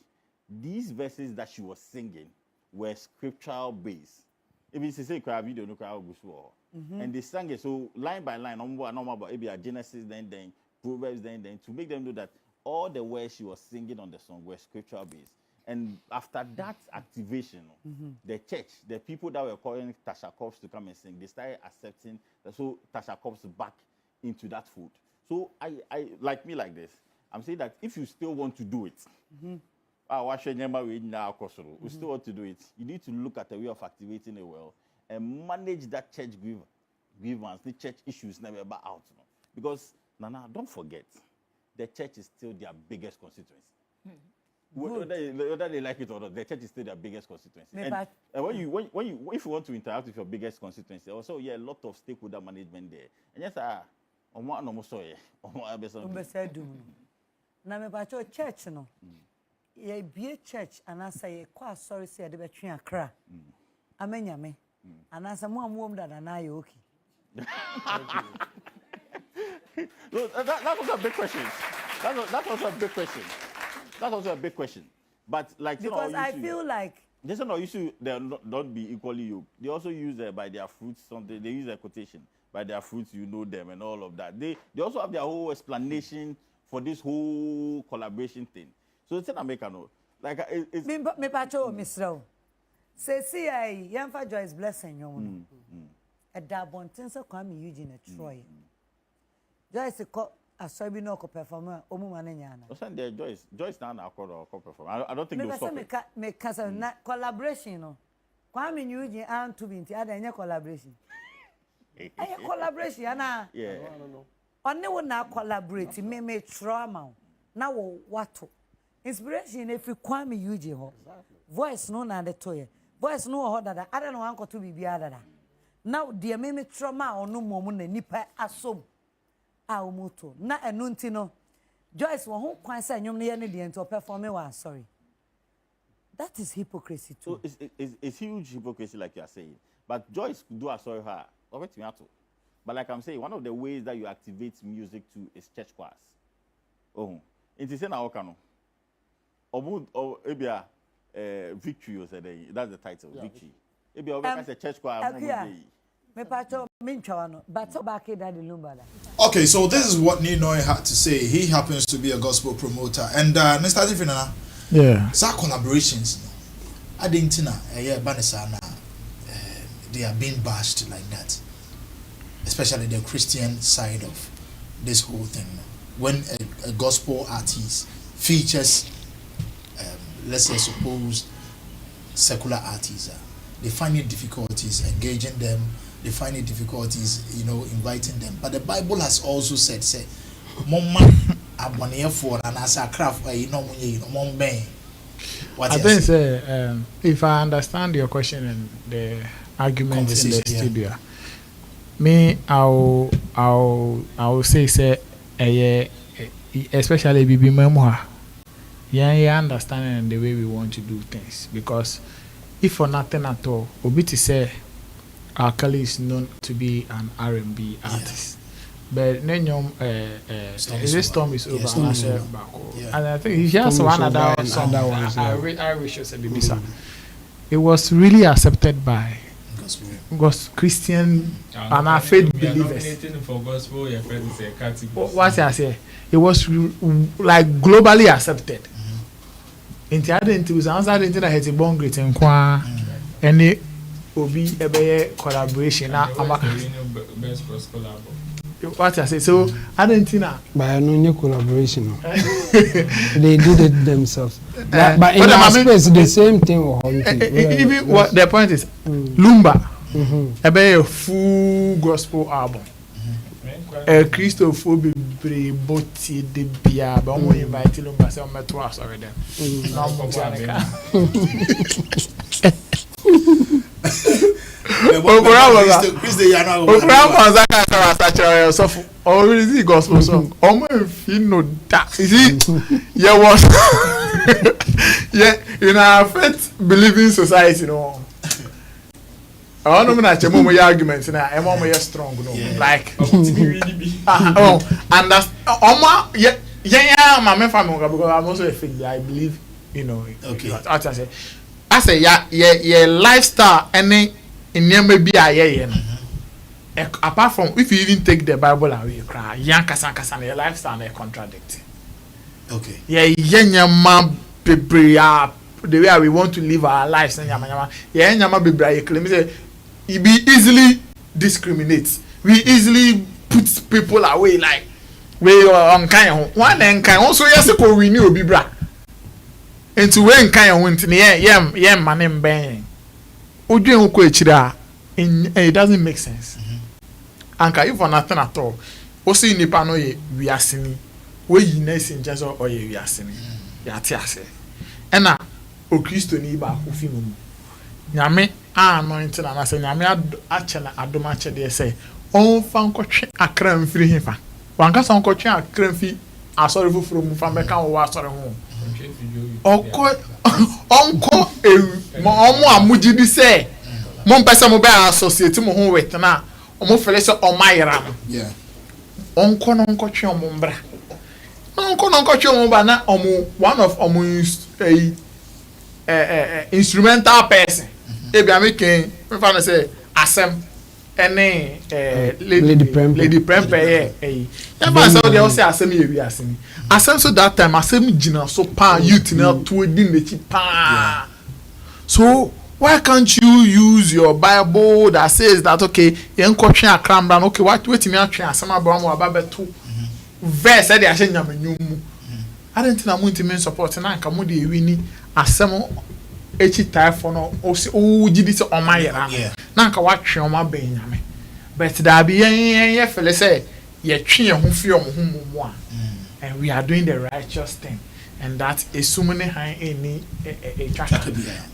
these verses that she was singing were scriptural based. Even if say cry video no cry and they sang it so line by line, maybe a Genesis then Proverbs then to make them know that all the words she was singing on the song were scriptural based. And after that activation, the church, the people that were calling Tasha Cops to come and sing, they started accepting so Tasha Cops back into that fold. So I like me like this. I'm saying that if you still want to do it, we still want to do it, you need to look at a way of activating it well and manage that church grievance, the church issues never out. Because, Nana, don't forget, the church is still their biggest constituency. Whether they like it or not, the church is still their biggest constituency. And if you want to interact with your biggest constituency, also, a lot of stakeholder management there. And yes, na me ba church no ye bie church anasa ye kwa sorry say de betwe akra amenya me anasa mo amwom dada na ye okay. That was a big question. That was a big question. That's also a big question. But like because I feel like this is not issue. They don't be equally yoked. They also use by their fruits something. They use a quotation by their fruits you know them and all of that. They also have their whole explanation for this whole collaboration thing. So it's an American. Like it's me pacho misro. Say see I yamfa Joyce blessing you. A dabontin so kwame Eugene Troy. Joyce ko asobi no ko performer omu manenya na. So there Joyce now na ko perform. I don't think they'll stop it. Me kasa na collaboration no. Kwame Eugene and to binti ada collaboration. Aye collaboration na. Yeah. Only when I collaborate, me trauma. Now what? Inspiration if you call me Eugene. Voice no na the toy. Voice no ho dada. I don't know uncle to be biada. Now dear me trauma or no more na nipa asom. Moto. Na enunti no. Joyce won who kwan say nyom ne the ento perform one sorry. That is hypocrisy too. So it's huge hypocrisy like you are saying. But Joyce do a sorry her. But like I'm saying, one of the ways that you activate music too is church choirs. Oh, it is in our canon. Or maybe victory or something. That's the title, victory. Maybe a church choir. Okay, so this is what Ninoy had to say. He happens to be a gospel promoter. And Mr. Difinana, some collaborations, I didn't know, they are being bashed like that. Especially the Christian side of this whole thing. When a gospel artist features, let's say, supposed secular artists, they find it difficulties engaging them. They find it difficulties, inviting them. But the Bible has also said, "Say, Mama, abonye for and as a craft, I think, say, if I understand your question and the argument in the studio. Me, I'll say, especially Bibi Memoir. Yeah, understanding the way we want to do things. Because if for nothing at all, Obiti say our Kali is known to be an R&B artist. But then this storm is over. And I think he has one other song. I wish you said Bibisa. It was really accepted by Christian and our faith believers. For gospel, your friend is a category. What I say, it was like globally accepted. In the other interviews, I answered into the head of bon great and qua any obi a collaboration. Best cross collab. What I say, so I don't think by no new collaboration. They did it themselves. But in our space, the same thing. Even what the point is, Lumba a full gospel album. Christopher be boti de bia, but I'm inviting him myself my twice already. Already gospel song. That is it. Yeah, was yeah, in our faith believing society, you know. I don't know that your arguments and I'm almost strong, like and that's my family because I'm also a faith. I believe, you know. Okay. I say yeah, lifestyle any in maybe apart from if you even take the Bible away, cry your lifestyle they contradict. Okay. Yeah, the way we want to live our lives and it be easily discriminates. We easily put people away like we on kind one and kind also yes we knew be bra. And to when kind went in yeah man and bang. It doesn't make sense. Anka if for nothing at all. Also in nipa no we are seeing we nice in just or we are seeing. Ya tiase. Ena o Kristo ni ba ko fi mu. Nyame anointing and I say nyame achela adoma chede say on fan kotwe akra mfiri hifa. Wanka san kotwe akra mfi asori fufuru mu fa meka wo asori ho. Onko omo amuji bi say mo mpesa mo be associate mo ho with na omo fele say omayra no. Yeah. Onko no nkotwe omo mbra. Onko no nkotwe omo ba na omo one of omo instrumental person. Ebi amaking me fa na say asem ene lady prempe ya ba say they say asem ye wi asem asem so that time asem gina so pa youth na to din the chi pa. So why can't you use your Bible that says that okay yen kwotwe akram okay what me atwe asem abram wa ba beto verse e dey ahye nyamenyum mu I don't think I'm going to mean support na nka mo dey wi ni asem Attire for no o gidi se o mayera na nka watwe o ma ben nyame but da be yen fele say ye twe ho fi o ho mu a and we are doing the righteous thing and that is so many high any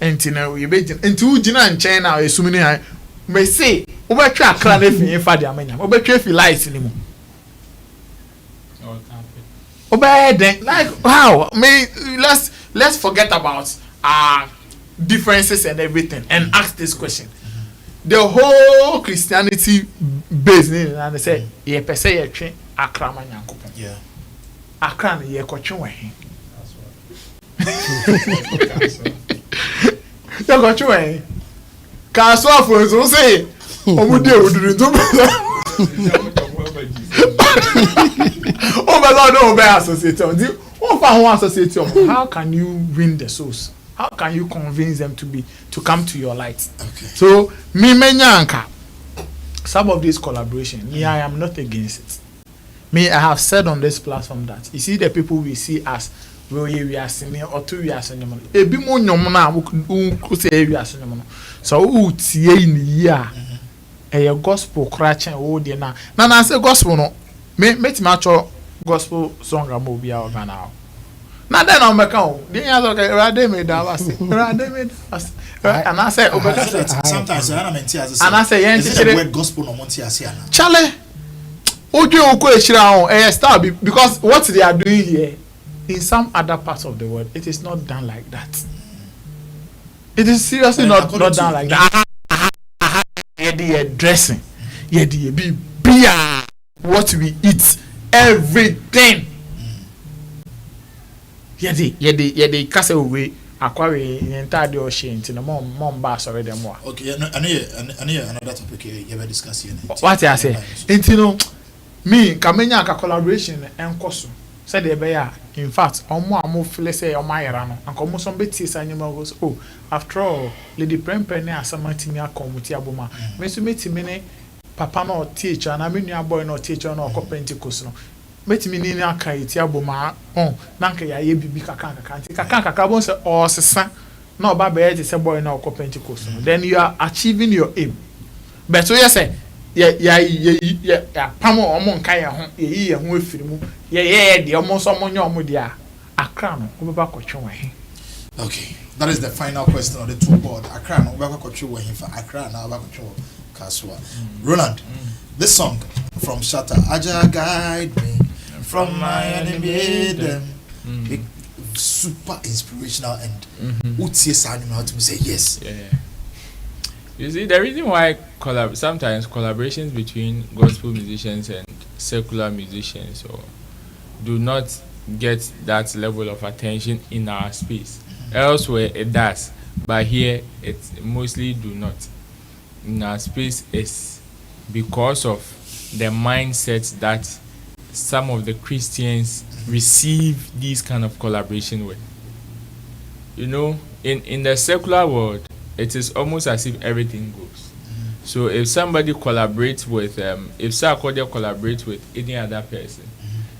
entina we be enti u gina nchen na so many high me say o be twa akra na fi fa de amanya o be twa fi light ni mu o be den like how me let's forget about differences and everything and ask this question. The whole Christianity business and they say ye pese ye twe akra ma nyankopon. Yeah. Akra na ye kotwe wen. Ya kotwe wen. Ka so afo so say omu de oduru to oh be associate on. How can you win the souls? How can you convince them to come to your light? Okay. So me menyanka some of this collaboration, I am not against it. Me, I have said on this platform that you see the people we see as we are senior or two years in a bit more who say we are senior. So who tie in year a gospel crashing oh dear now. Now I say gospel no me macho gospel song a movie out now. Now then I'm back home. Then I was okay. Made and I say, sometimes and I say, yes, the word gospel no monty asiana. Charlie, because what they are doing here in some other parts of the world, it is not done like that. It is seriously not done like that. Yeah, dressing, yeah, the beer, what we eat, everything. Yeah, castle away. Acquire entire ocean to the mom bass already more. Okay, I know another topic you ever discuss here. What I say, you me, Kamenya collaboration and Kosu said the bear. In fact, on more let's say on my rano, and come some bits and goes, oh, after all, Lady Prempe near some Martinia come with Yabuma. Mr. Metimene, Papa no teacher, and I mean your boy no teacher no Copenticus. Met me in a kite yaboma, oh, Nanka ya be Kakaka carbon or son, no, Baba is a boy no Copenticus. Then you are achieving your aim. but so yes yeah pam omo nka ye ho ye ho afiri mu ye de omo so monyo omo dia Accra no obeba kotwe wan. Okay, that is the final question on the two board. Accra no obeba kotwe wan for Accra na obeba kotwe Kasua. Roland, this song from Shatta, Aja guide me from my enemy them. Super inspirational and utie sani how to say yes. Yeah. You see, the reason why sometimes collaborations between gospel musicians and secular musicians do not get that level of attention in our space. Elsewhere it does, but here it mostly do not. In our space is because of the mindset that some of the Christians receive these kind of collaboration with. You know, in the secular world, it is almost as if everything goes. So if somebody collaborates with, if Sarkodie collaborates with any other person,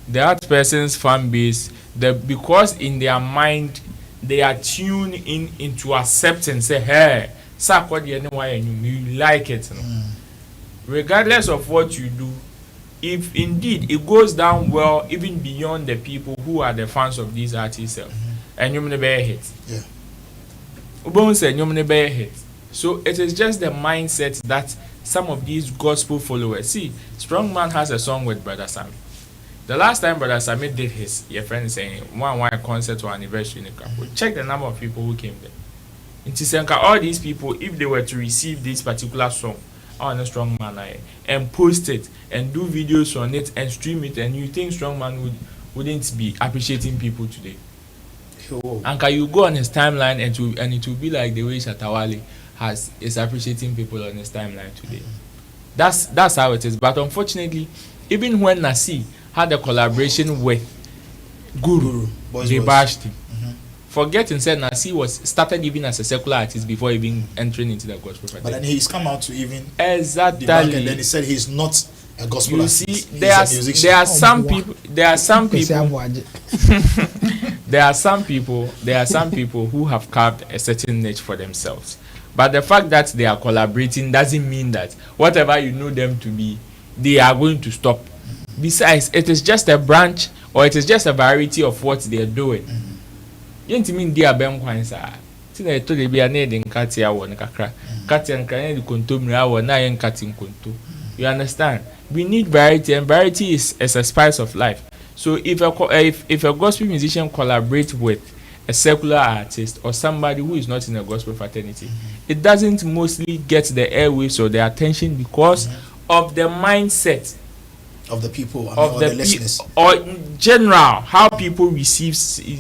that person's fan base, because in their mind they are tuned into accept and say, hey, Sarkodie anyway, and you like it. You know? Regardless of what you do, if indeed it goes down well, even beyond the people who are the fans of these artists, and you may be a hit. Yeah. So it is just the mindset that some of these gospel followers see. Strongman has a song with Brother Sammy. The last time Brother Sammy did his, your friend is saying, one concert or anniversary in the camp. Check the number of people who came there. In Tisenka, all these people, if they were to receive this particular song on a Strongman and post it and do videos on it and stream it, and you think Strongman wouldn't be appreciating people today? And can you go on his timeline and it will be like the way Shatta Wale is appreciating people on his timeline today. That's how it is. But unfortunately, even when Nasi had a collaboration with Guru they bashed him. Forgetting said Nasi started even as a secular artist before even entering into the gospel. But then he's come out to even exactly debunk, and then he said he's not a gospel artist. You see, there are some people who have carved a certain niche for themselves. But the fact that they are collaborating doesn't mean that whatever you know them to be, they are going to stop. Besides, it is just a branch or it is just a variety of what they are doing. You mean they are being quite sad. Tina told you be a need in Katia one kakra. Katia and Kanye Kuntumria or Nayan Katin Kuntu. You understand? We need variety, and variety is a spice of life. So if a gospel musician collaborates with a secular artist or somebody who is not in a gospel fraternity, it doesn't mostly get the airwaves or the attention because of the mindset of the people, of the listeners, or in general how people receive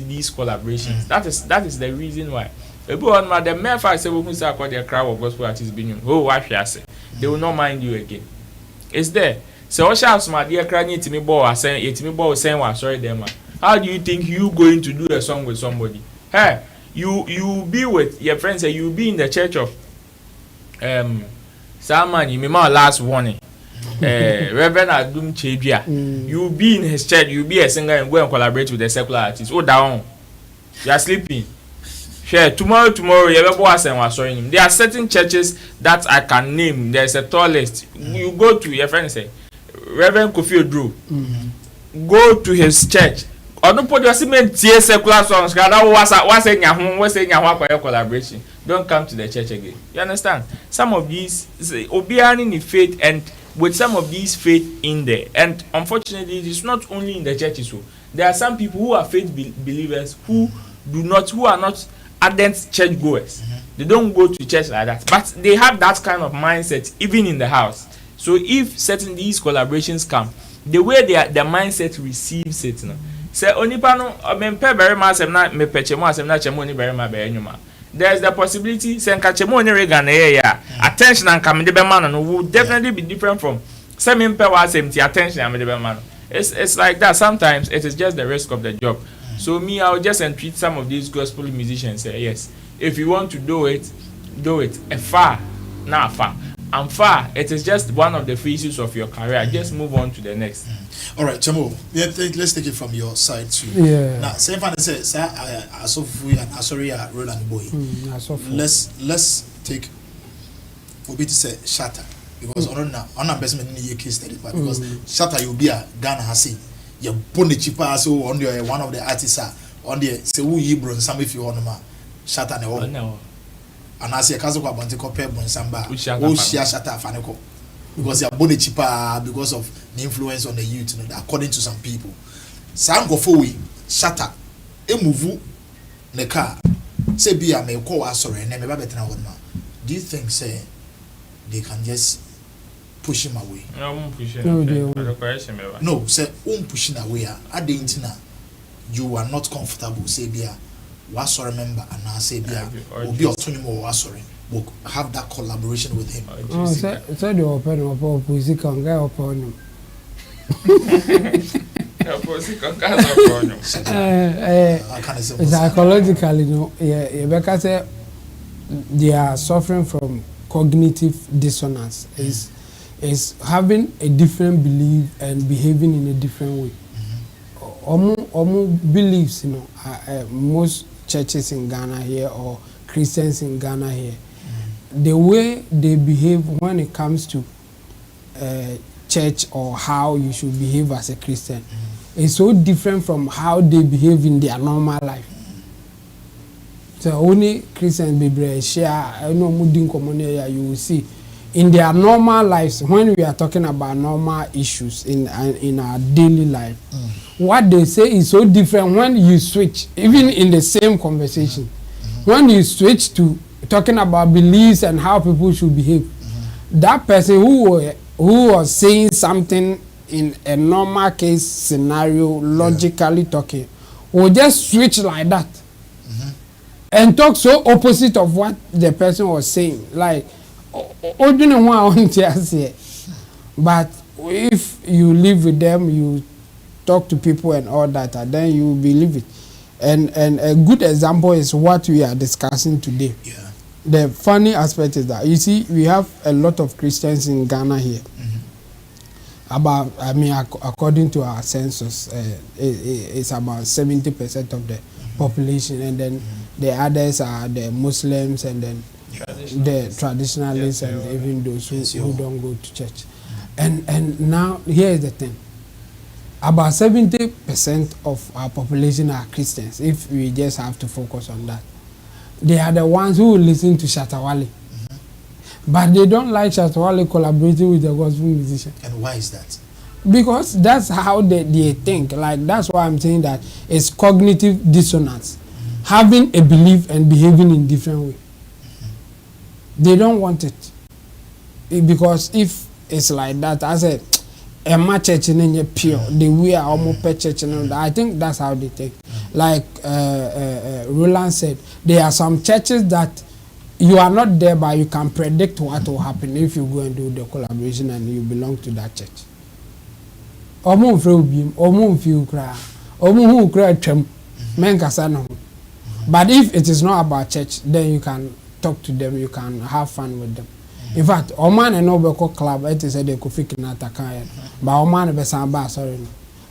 these collaborations. That is the reason why. The mere fact say we say a crowd of gospel artists being they will not mind you again. It's there. So what shall my dear crying to me boy saying sorry them. How do you think you going to do a song with somebody? Hey, you be with your friends, you be in the church of Sammy, you may last warning. Reverend Adum Chebia. You be in his church, you be a singer and go and collaborate with the secular artist. Oh down. You are sleeping. Share tomorrow you ever was and sorry him. There are certain churches that I can name. There's a tall list. You go to your friend say Reverend Kofi Drew. Go to his church. Or don't put your cement secular songs. Collaboration. Don't come to the church again. You understand? Some of these obiani in faith, and with some of these faith in there, and unfortunately, it is not only in the churches. So there are some people who are faith believers who are not ardent church goers. They don't go to church like that, but they have that kind of mindset even in the house. So if certain these collaborations come, the way their mindset receives it, say onipa no mempe very much na me pechemo asem na chemo ni very much be enyuma. There's the possibility say nka chemo ni rega na ya attention and come de be man no will definitely be different from say mempe wa asem ti attention and de be man. It's like that. Sometimes it is just the risk of the job. So me, I'll just entreat some of these gospel musicians say yes, if you want to do it far, not far. And far, it is just one of the phases of your career. Just move on to the next. All right, Chamo, let's take it from your side too. Yeah. Now, same thing says, Roland boy. Let's take Obi to say Shatta. because on investment in the case study, but because Shatta you be a Ghana has say you put cheaper so on the one of the artists on the say who you bro some if you want ma Shatta ne wo and as you kazo kwa bonte compare bon samba who share Shatta faneko because you are cheaper because of the influence on the youth, you know, according to some people. Some go for we Shatta move the car say be a me call sorry and me better na one. Do you think say they can just push him away? No, say pushing away. At the internet, you are not comfortable. Say be a was sorry member and now say be a will be autonomous or was sorry. Will have that collaboration with him. Oh, so the open up opposite can go upon him. Psychologically, no, yeah, because they are suffering from cognitive dissonance. Is having a different belief and behaving in a different way. Beliefs, you know, most churches in Ghana here or Christians in Ghana here, the way they behave when it comes to church or how you should behave as a Christian is so different from how they behave in their normal life. So only Christians be share, I know moving community you will see in their normal lives when we are talking about normal issues in our daily life. What they say is so different when you switch, even in the same conversation. When you switch to talking about beliefs and how people should behave, that person who was saying something in a normal case scenario, logically talking, will just switch like that and talk so opposite of what the person was saying. Like, but if you live with them, you talk to people and all that, and then you believe it. And a good example is what we are discussing today. Yeah. The funny aspect is that, you see, we have a lot of Christians in Ghana here. About, I mean, according to our census, it's about 70% of the population, and then the others are the Muslims, and then the traditionalists, and even those who don't go to church. And now, here is the thing. About 70% of our population are Christians, if we just have to focus on that. They are the ones who listen to Shatta Wale. But they don't like Shatta Wale collaborating with the gospel musician. And why is that? Because that's how they think. Like, that's why I'm saying that it's cognitive dissonance. Having a belief and behaving in different way. They don't want it. Because if it's like that, I said, Emma church in pure, the way I almost pay church, I think that's how they think. Like Roland said, there are some churches that you are not there, but you can predict what will happen if you go and do the collaboration and you belong to that church. But if it is not about church, then you can talk to them, you can have fun with them. In fact, Oman and Nobel Club, it is a Kofi Kinata Kaya, but Oman Besamba, sorry.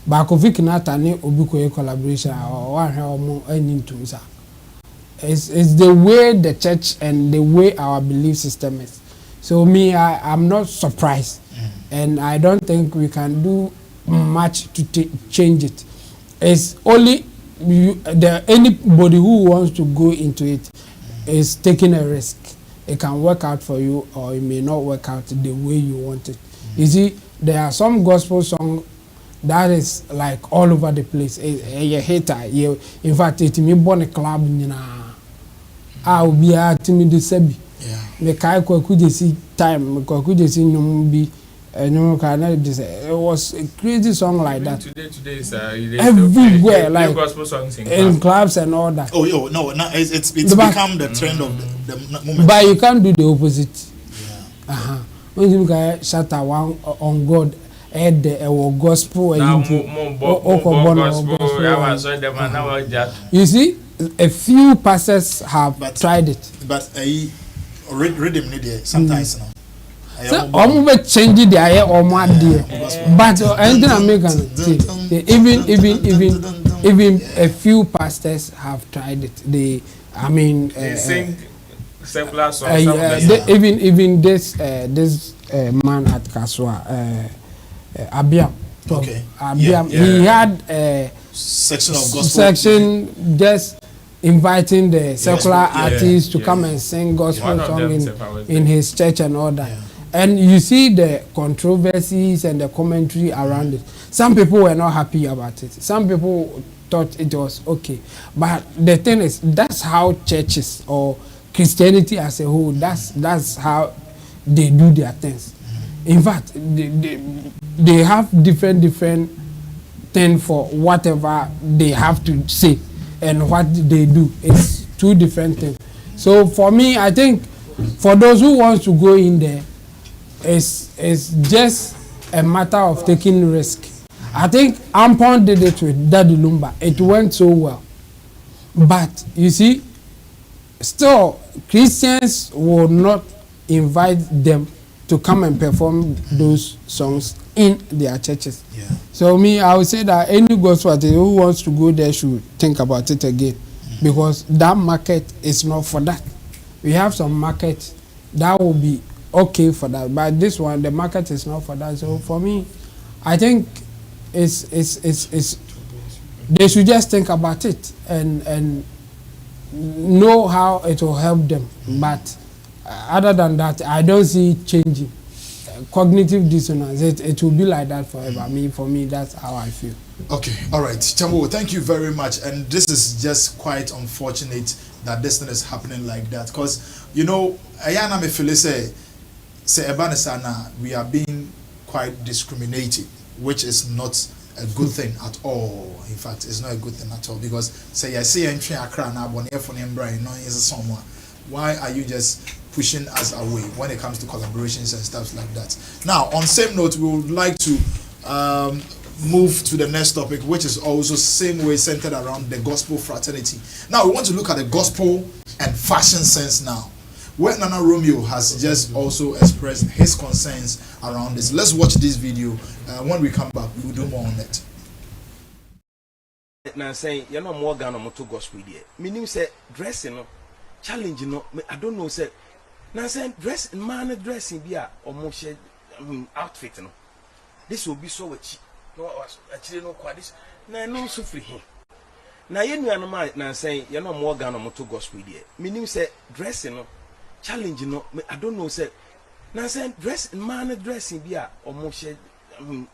But Kofi Kinata ni Obuko collaboration or one or more ending to Misa. It's the way the church and the way our belief system is. So I'm not surprised, and I don't think we can do much to change it. It's only anybody who wants to go into it is taking a risk. It can work out for you, or it may not work out the way you want it. You see, there are some gospel songs that is like all over the place. A hater, in fact, it me born a club, I will be at me the sebi. The kai could see time, could see no be. It was a crazy song like that. Today is everywhere, like gospel songs in clubs and all that. Oh, no, it's become the trend of the moment. But you can't do the opposite. When you guys Shatta Wale on God, add the gospel and you see, a few pastors have tried it. But rhythm need sometimes no. So almost change the air or more dear, but anything American even a few pastors have tried it. They sing secular songs. Even this man at Kaswa, Abiam. Okay. Abiam. Yeah. He had section of gospel. Section just inviting the secular artists to come and sing gospel songs in his church and all that. Yeah. And you see the controversies and the commentary around it. Some people were not happy about it. Some people thought it was okay. But the thing is, that's how churches or Christianity as a whole, that's how they do their things. In fact, they have different things for whatever they have to say and what they do. It's two different things. So for me, I think for those who want to go in there, it's just a matter of taking risk. I think Ampon did it with Daddy Lumba. It went so well. But you see, still Christians will not invite them to come and perform those songs in their churches. Yeah. So me, I would say that any gospel artist who wants to go there should think about it again, because that market is not for that. We have some market that will be okay for that, but this one, the market is not for that. So for me, I think it's they should just think about it and know how it will help them. But other than that, I don't see it changing. Cognitive dissonance, it will be like that forever. For me, that's how I feel. Okay, all right. Chambo, thank you very much. And this is just quite unfortunate that this thing is happening like that. Because, you know, Ayana me feel say Ebanesana, we are being quite discriminated, which is not a good thing at all. In fact, it's not a good thing at all. Because say I see entry Accra now, but if is someone. Why are you just pushing us away when it comes to collaborations and stuff like that? Now, on same note, we would like to move to the next topic, which is also same way centered around the gospel fraternity. Now, we want to look at the gospel and fashion sense now, where Nana Romeo has just also expressed his concerns around this. Let's watch this video. When we come back, we will do more on it. Now, saying you're not more Ghana to gospel here. Meaning, say dressing, challenge, I don't know, say. Now saying man dressing be almost outfit no. This will be so much. No, actually no quite this. Now no so free him. Now you know now saying you're not more Ghana to gospel here. Meaning say dressing challenge I don't know, say. Now saying man dressing be almost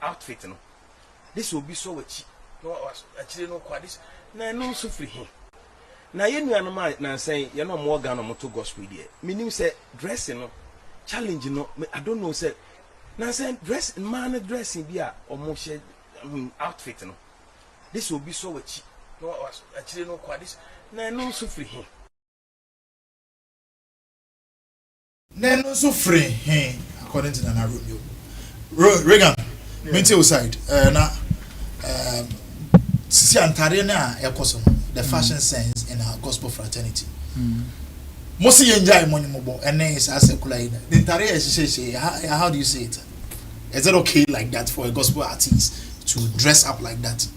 outfit no. This will be so much. No, actually no quite this. Now no so free him. Now you know now saying you're not more Ghana to gospel here. Meaning say dressing challenge I don't know, say. Now saying man dressing be almost outfit no. This will be so much. No, actually no quite this. Now no so free him. No so free him, according to Nana Romeo. Regan, mental side. Now, see Attire na the fashion sense in our gospel fraternity. Most enjoy money mobile and then it's as secular. The Attire is how do you say it? Is it okay like that for a gospel artist to dress up like that?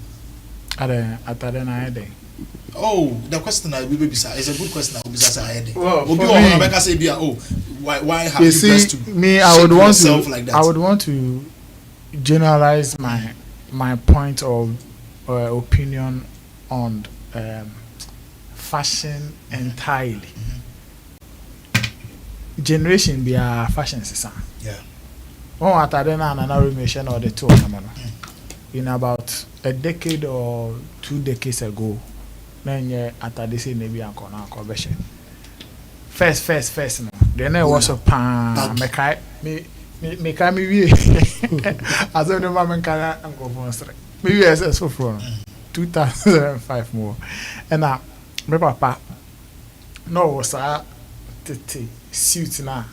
Oh, the question I will be is a good question. I will be well, why have you dressed to me? I would want to like that? I would want to generalize my point of opinion on fashion entirely. Generation be a fashion system. Yeah. Oh, Attire na Nana Romeo or the two camera. In about a decade or 2 decades ago, then Attire say maybe ankona conversion. First no. Then I was a pan me kai me as a no man can go for straight. Maybe SS for 2005 more. And now my papa no was a suit na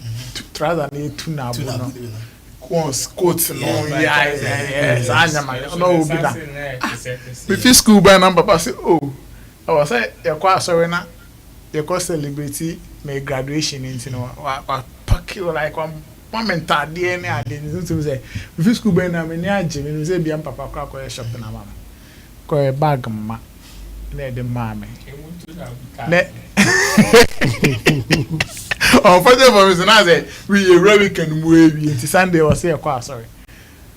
rather than two na coats no yes no be that. Before school by number papa say oh I was say you kwa sorry na you kwa celebrity my graduation into no pack you like one mental DNA and so say before school by na me ni age me say bi am papa kwa shop na mama kwa bag ma na de mama ne Unfortunately for me, so now say we a weekend movie. It's Sunday was here, sorry.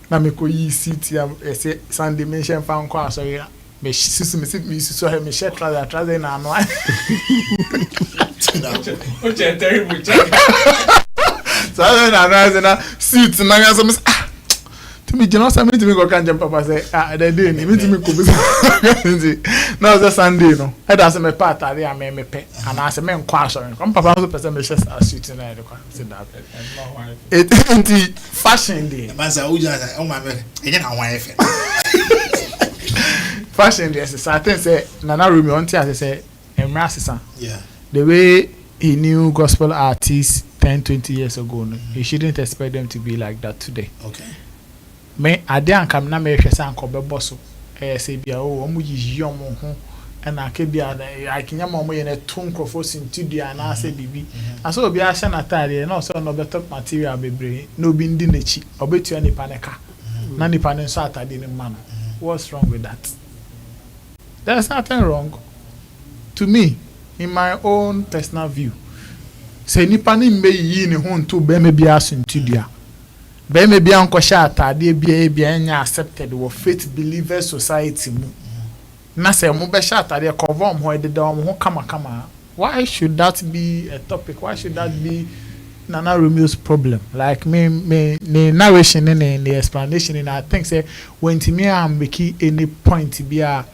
Na me ko yi city say Sunday mention fan kwa sorry. Me sisu me so he me share trouser na no. Oche terrible. So na suit na ya so me to me jeno say me to me go kan jam papa say the day ni me to me ko be. Now the Sunday no. I da say me part ade a me pe. And I say me nkwa sorry. Come papa so person me share suit na e kwa. Say that. It fashion day. Man say uja o ma me enye na wan efe. Fashion day say I think say Nana Romeo on tia say emra sisa. Yeah. The way he knew gospel artists 10-20 years ago, no, he shouldn't expect them to be like that today. Okay. Me ade ankam na me hwese anko bebo so say bia o omu yiyom ho na aka bia akinya ma omo ye na tun crofo sintudia na ase bibi aso obi a hye na Attire na so no better material bebre na obi ndi nachi obetua nipa ne ka na nipa ne so atade ne ma no. What's wrong with that? There's nothing wrong to me in my own personal view. Say nipa ne mbe yi ne ho nto be me bia sintudia be me bia nko hye atade bia nya accepted wo faith believer society mu na say mo be hye atade cover mo de da mo ho kama. Why should that be a topic? Why should that be Nana Romeo's problem? Like me narration and the explanation, and I think say when to me I'm making any point to be a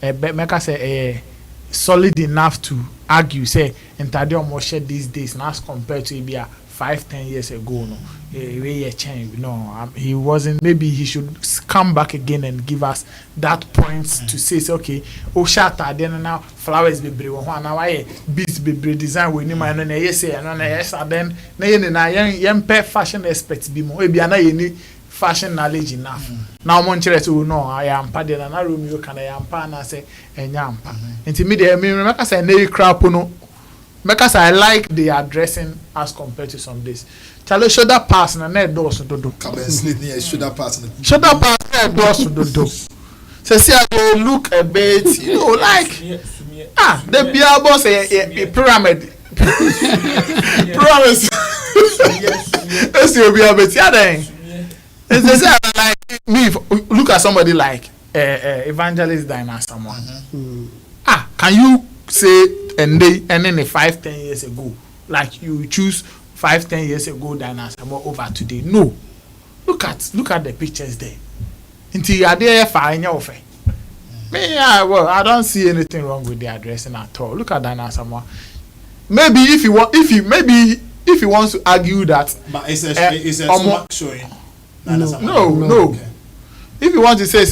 make us say solid enough to argue say entire almost share these days now as compared to be a 5-10 years ago. No, way change. No, he wasn't. Maybe he should come back again and give us that point to say okay, oh Shatta then now flowers be brave one now why beats be brave design we ni man na yes say na yes then na yen fashion experts be mo e bia na ye fashion knowledge enough. Now mon chere so no I am pa de na Romeo can I am pa na say enya ampa. Nti me dey me make say na crap no. Because I like the addressing as compared to some days. Chalo shoulder pass na na do so do. Come and sleep near shoulder pass. Shoulder pass na do so do. So see I look a bit, you know, like the beer boss a pyramid. Promise. Let's see be a bit yeah then. It's say like me look at somebody like evangelist Dinah someone. Can you say and then 5-10 years ago, like you choose 5-10 years ago dinosaur over today? No, look at the pictures there. Until you are there fine your face. Well, I don't see anything wrong with the addressing at all. Look at dinosaur. Maybe if he wants to argue that, but it's a stomach showing. No. Okay. If you want to say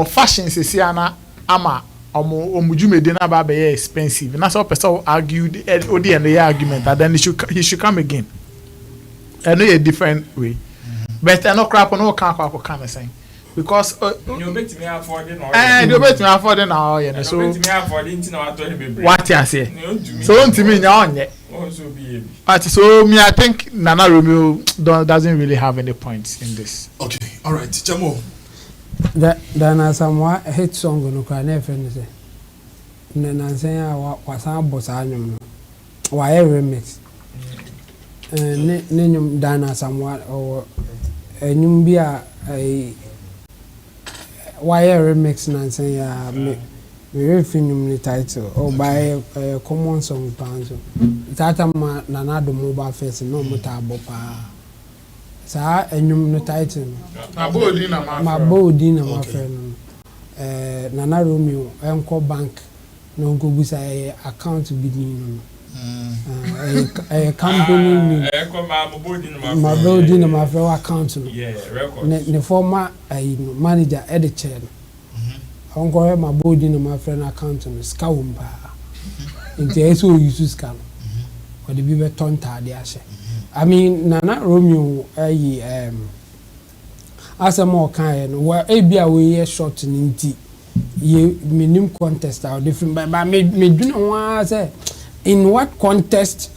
fashion say ama omujume de na ba be expensive na so person argue the end the argument and then he should come again. I know a different way. But I no crap no can say because you bet me afford it you bet me afford it now you know so bet me afford it na what what you say so ntimi nya onye also be but so me I think Nana Romeo doesn't really have any points in this. Okay, all right, Jamo. Dana samwa hit song no kwa na friend say na nansen ya wasan boss anyum no wa remix ne nyum Dana samwa o enyum bi a wa remix nansen ya me refinyum ni title o by common song panzo tata ma Nana do mobile face no mutabo pa sa enyum no title ma bodi na ma friend Nana Romeo enko bank no go busa account bi ni no company ma bodi na ma friend account no ne former manager editor onko ma bodi na ma friend account no ska wumpa nti eso use ska no o de bi be tonta de ahye I mean, Nana Romeo, as a more kind, where ABA we short in ye minimum contest are different, but me do not want to say in what contest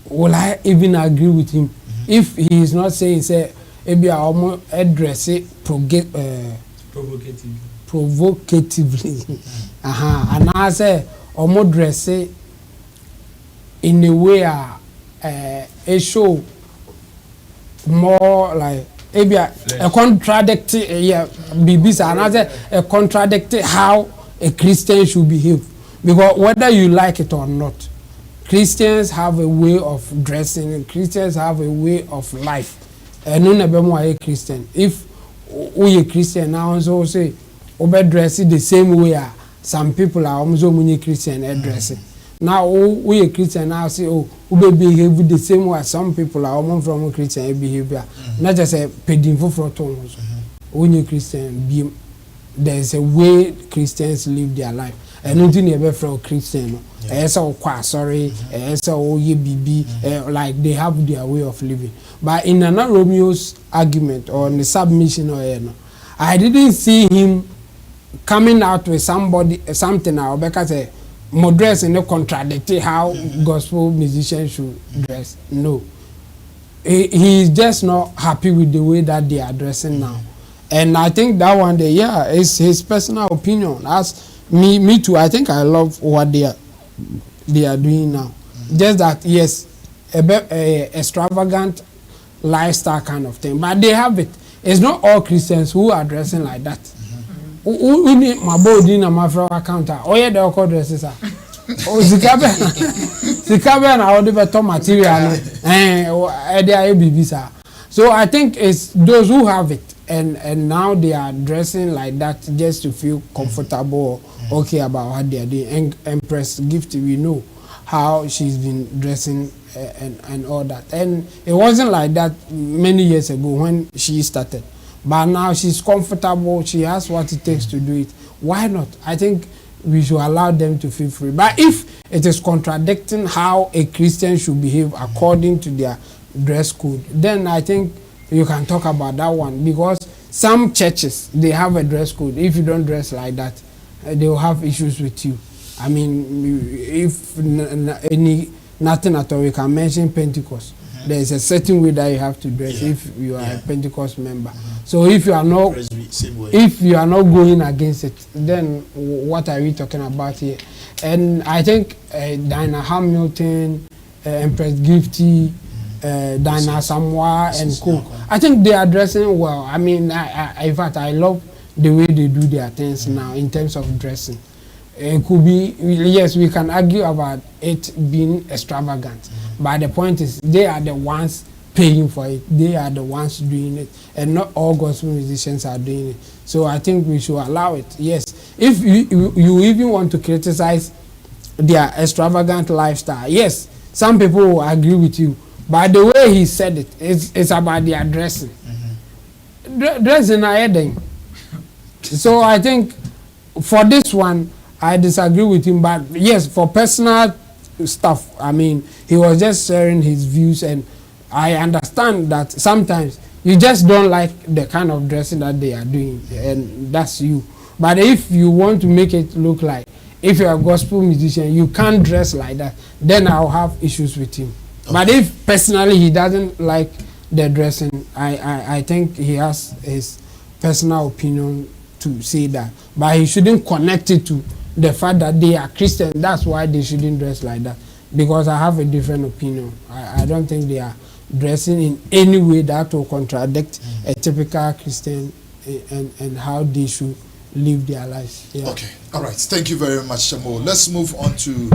will I even agree with him if he is not saying say ABA almost address it provocatively, and I say almost dress it in a way a show more like maybe a contradicting BBC another a contradicting how a Christian should behave, because whether you like it or not, Christians have a way of dressing and Christians have a way of life. And no never more a Christian. If we a Christian now so say over dressing the same way some people are almost many Christian dressing. Now we a Christian now say we behave the same way some people are almost from Christian behavior. Not just a pedinfo for tones. We a Christian there's a way Christians live their life. And nothing ever from Christian. Sorry, like they have their way of living. But in another Romeo's argument or in the submission or I didn't see him coming out with something now because more dress and no contradicting how gospel musicians should dress. No, he is just not happy with the way that they are dressing now. And I think that one day, it's his personal opinion. As me too. I think I love what they are doing now. Just that yes, a extravagant lifestyle kind of thing, but they have it. It's not all Christians who are dressing like that. We need my body in my friend counter. Oh yeah, they all call dresses. Oh, Zikabe and all the better material. They are BBs. So I think it's those who have it. And now they are dressing like that just to feel comfortable or okay about what they are doing. And Empress Gift, we know how she's been dressing and all that. And it wasn't like that many years ago when she started. But now she's comfortable, she has what it takes to do it. Why not? I think we should allow them to feel free. But if it is contradicting how a Christian should behave according to their dress code, then I think you can talk about that one, because some churches, they have a dress code. If you don't dress like that, they will have issues with you. I mean, if nothing at all, we can mention Pentecost. There is a certain way that you have to dress if you are a Pentecost member. So if you are not going against it, then what are we talking about here? And I think Dinah Hamilton, Empress Gifty, Dinah Samoa and Co. I think they are dressing well. I mean, in fact, I love the way they do their things now in terms of dressing. It could be, yes, we can argue about it being extravagant, but the point is they are the ones paying for it. They are the ones doing it, and not all gospel musicians are doing it. So I think we should allow it. Yes, if you even want to criticize their extravagant lifestyle, yes, some people will agree with you. But the way he said it, it's about their dressing. Dressing are heading. So I think for this one, I disagree with him. But yes, for personal stuff, I mean, he was just sharing his views, and I understand that sometimes you just don't like the kind of dressing that they are doing, and that's you. But if you want to make it look like, if you're a gospel musician, you can't dress like that, then I'll have issues with him. Okay. But if personally he doesn't like the dressing, I think he has his personal opinion to say that. But he shouldn't connect it to the fact that they are Christian. That's why they shouldn't dress like that. Because I have a different opinion. I don't think they are dressing in any way that will contradict a typical Christian and how they should live their lives. Yeah. Okay, all right. Thank you very much, Shamo. Let's move on to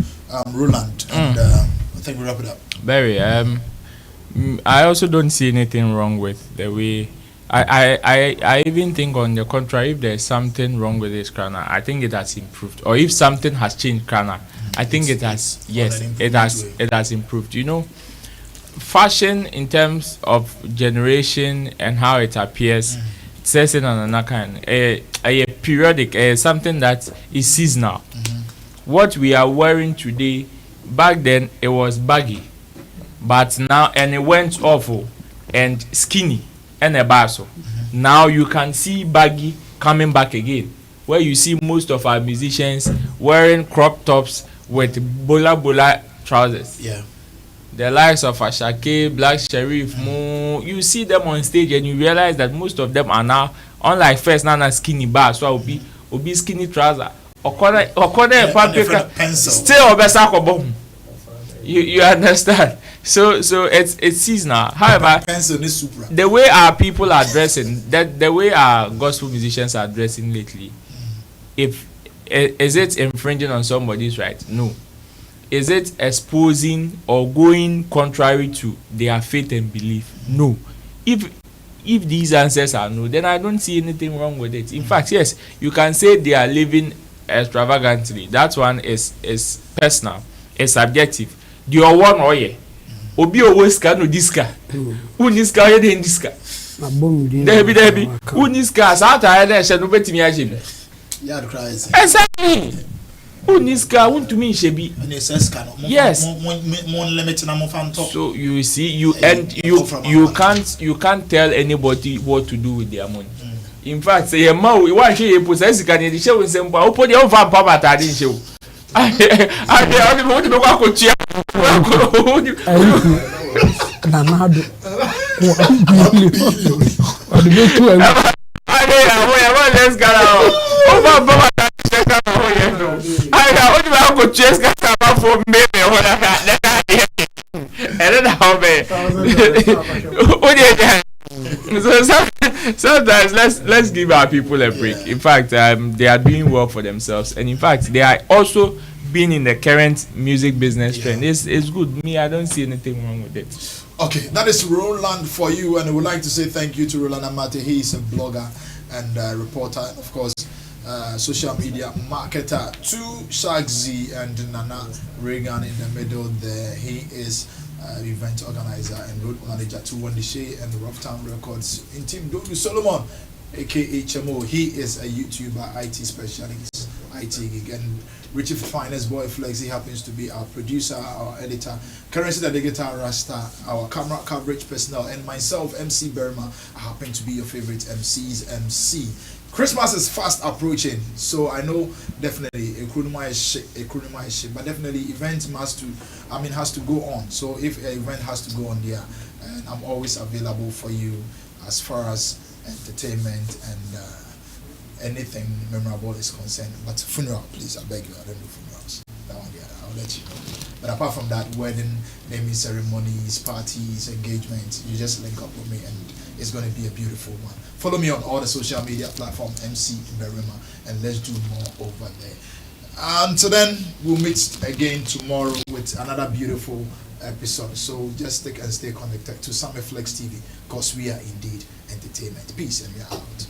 Roland, and I think we wrap it up. Barry, I also don't see anything wrong with the way. I even think on the contrary, if there's something wrong with this Krana, I think it has improved. Or if something has changed Krana, I think it has. Yes, it has improved. You know, fashion in terms of generation and how it appears, it says it on another kind. A periodic, something that is seasonal. What we are wearing today, back then it was baggy, but now and it went awful and skinny and a basso. Now you can see baggy coming back again, where you see most of our musicians wearing crop tops with bola trousers. Yeah. The likes of Ashake, Black Sheriff, Mo, you see them on stage and you realize that most of them are now, unlike first, now skinny bar, so will be skinny trouser. Still You understand? So it's seasonal. However, Pencil is super. the way our people are dressing, the way our gospel musicians are dressing lately, is it infringing on somebody's right? No. Is it exposing or going contrary to their faith and belief? No. If these answers are no, then I don't see anything wrong with it. In fact, yes, you can say they are living extravagantly. That one is personal, it's subjective. The one oye, obi owo ska no diska, uniska oye de diska. Debi, uniska sa Attire de she no betimi a shebi. Yeah, the cries. Exactly. Uniska untumi shebi. Yes. So you see, you can't tell anybody what to do with their money. In fact, say your mouth, you want to show you possess can you show some but open your van papa that didn't show. I don't want to go cheer. Let's go now. Over papa that I want to go chase for me. And then how so sometimes let's give our people a break. In fact, they are doing well for themselves, and in fact, they are also being in the current music business trend. It's good. Me, I don't see anything wrong with it. Okay, that is Roland for you, and I would like to say thank you to Roland Amate. He is a blogger and reporter, and of course, social media marketer to Shagzy and Nana Reagan in the middle there. He is event organizer and road manager to Wandishe and Rough Town Records in Team Dodu Solomon, aka HMO. He is a YouTuber, IT specialist, IT gig, and Richie Finest Boy Flex. He happens to be our producer, our editor, Currency the Guitar Rasta, our camera coverage personnel, and myself, MC Berma. I happen to be your favorite MC's MC. Christmas is fast approaching, so I know definitely a Kuruma is shit, but definitely events has to go on. So if an event has to go on there, and I'm always available for you as far as entertainment and anything memorable is concerned. But funeral, please, I beg you, I don't do funerals. That one, yeah, I'll let you know. But apart from that, wedding, naming ceremonies, parties, engagements, you just link up with me and it's going to be a beautiful one. Follow me on all the social media platforms, MC Berima, and let's do more over there. Until then, we'll meet again tomorrow with another beautiful episode. So just stick and stay connected to Sammy Flex TV, because we are indeed entertainment. Peace, and we are out.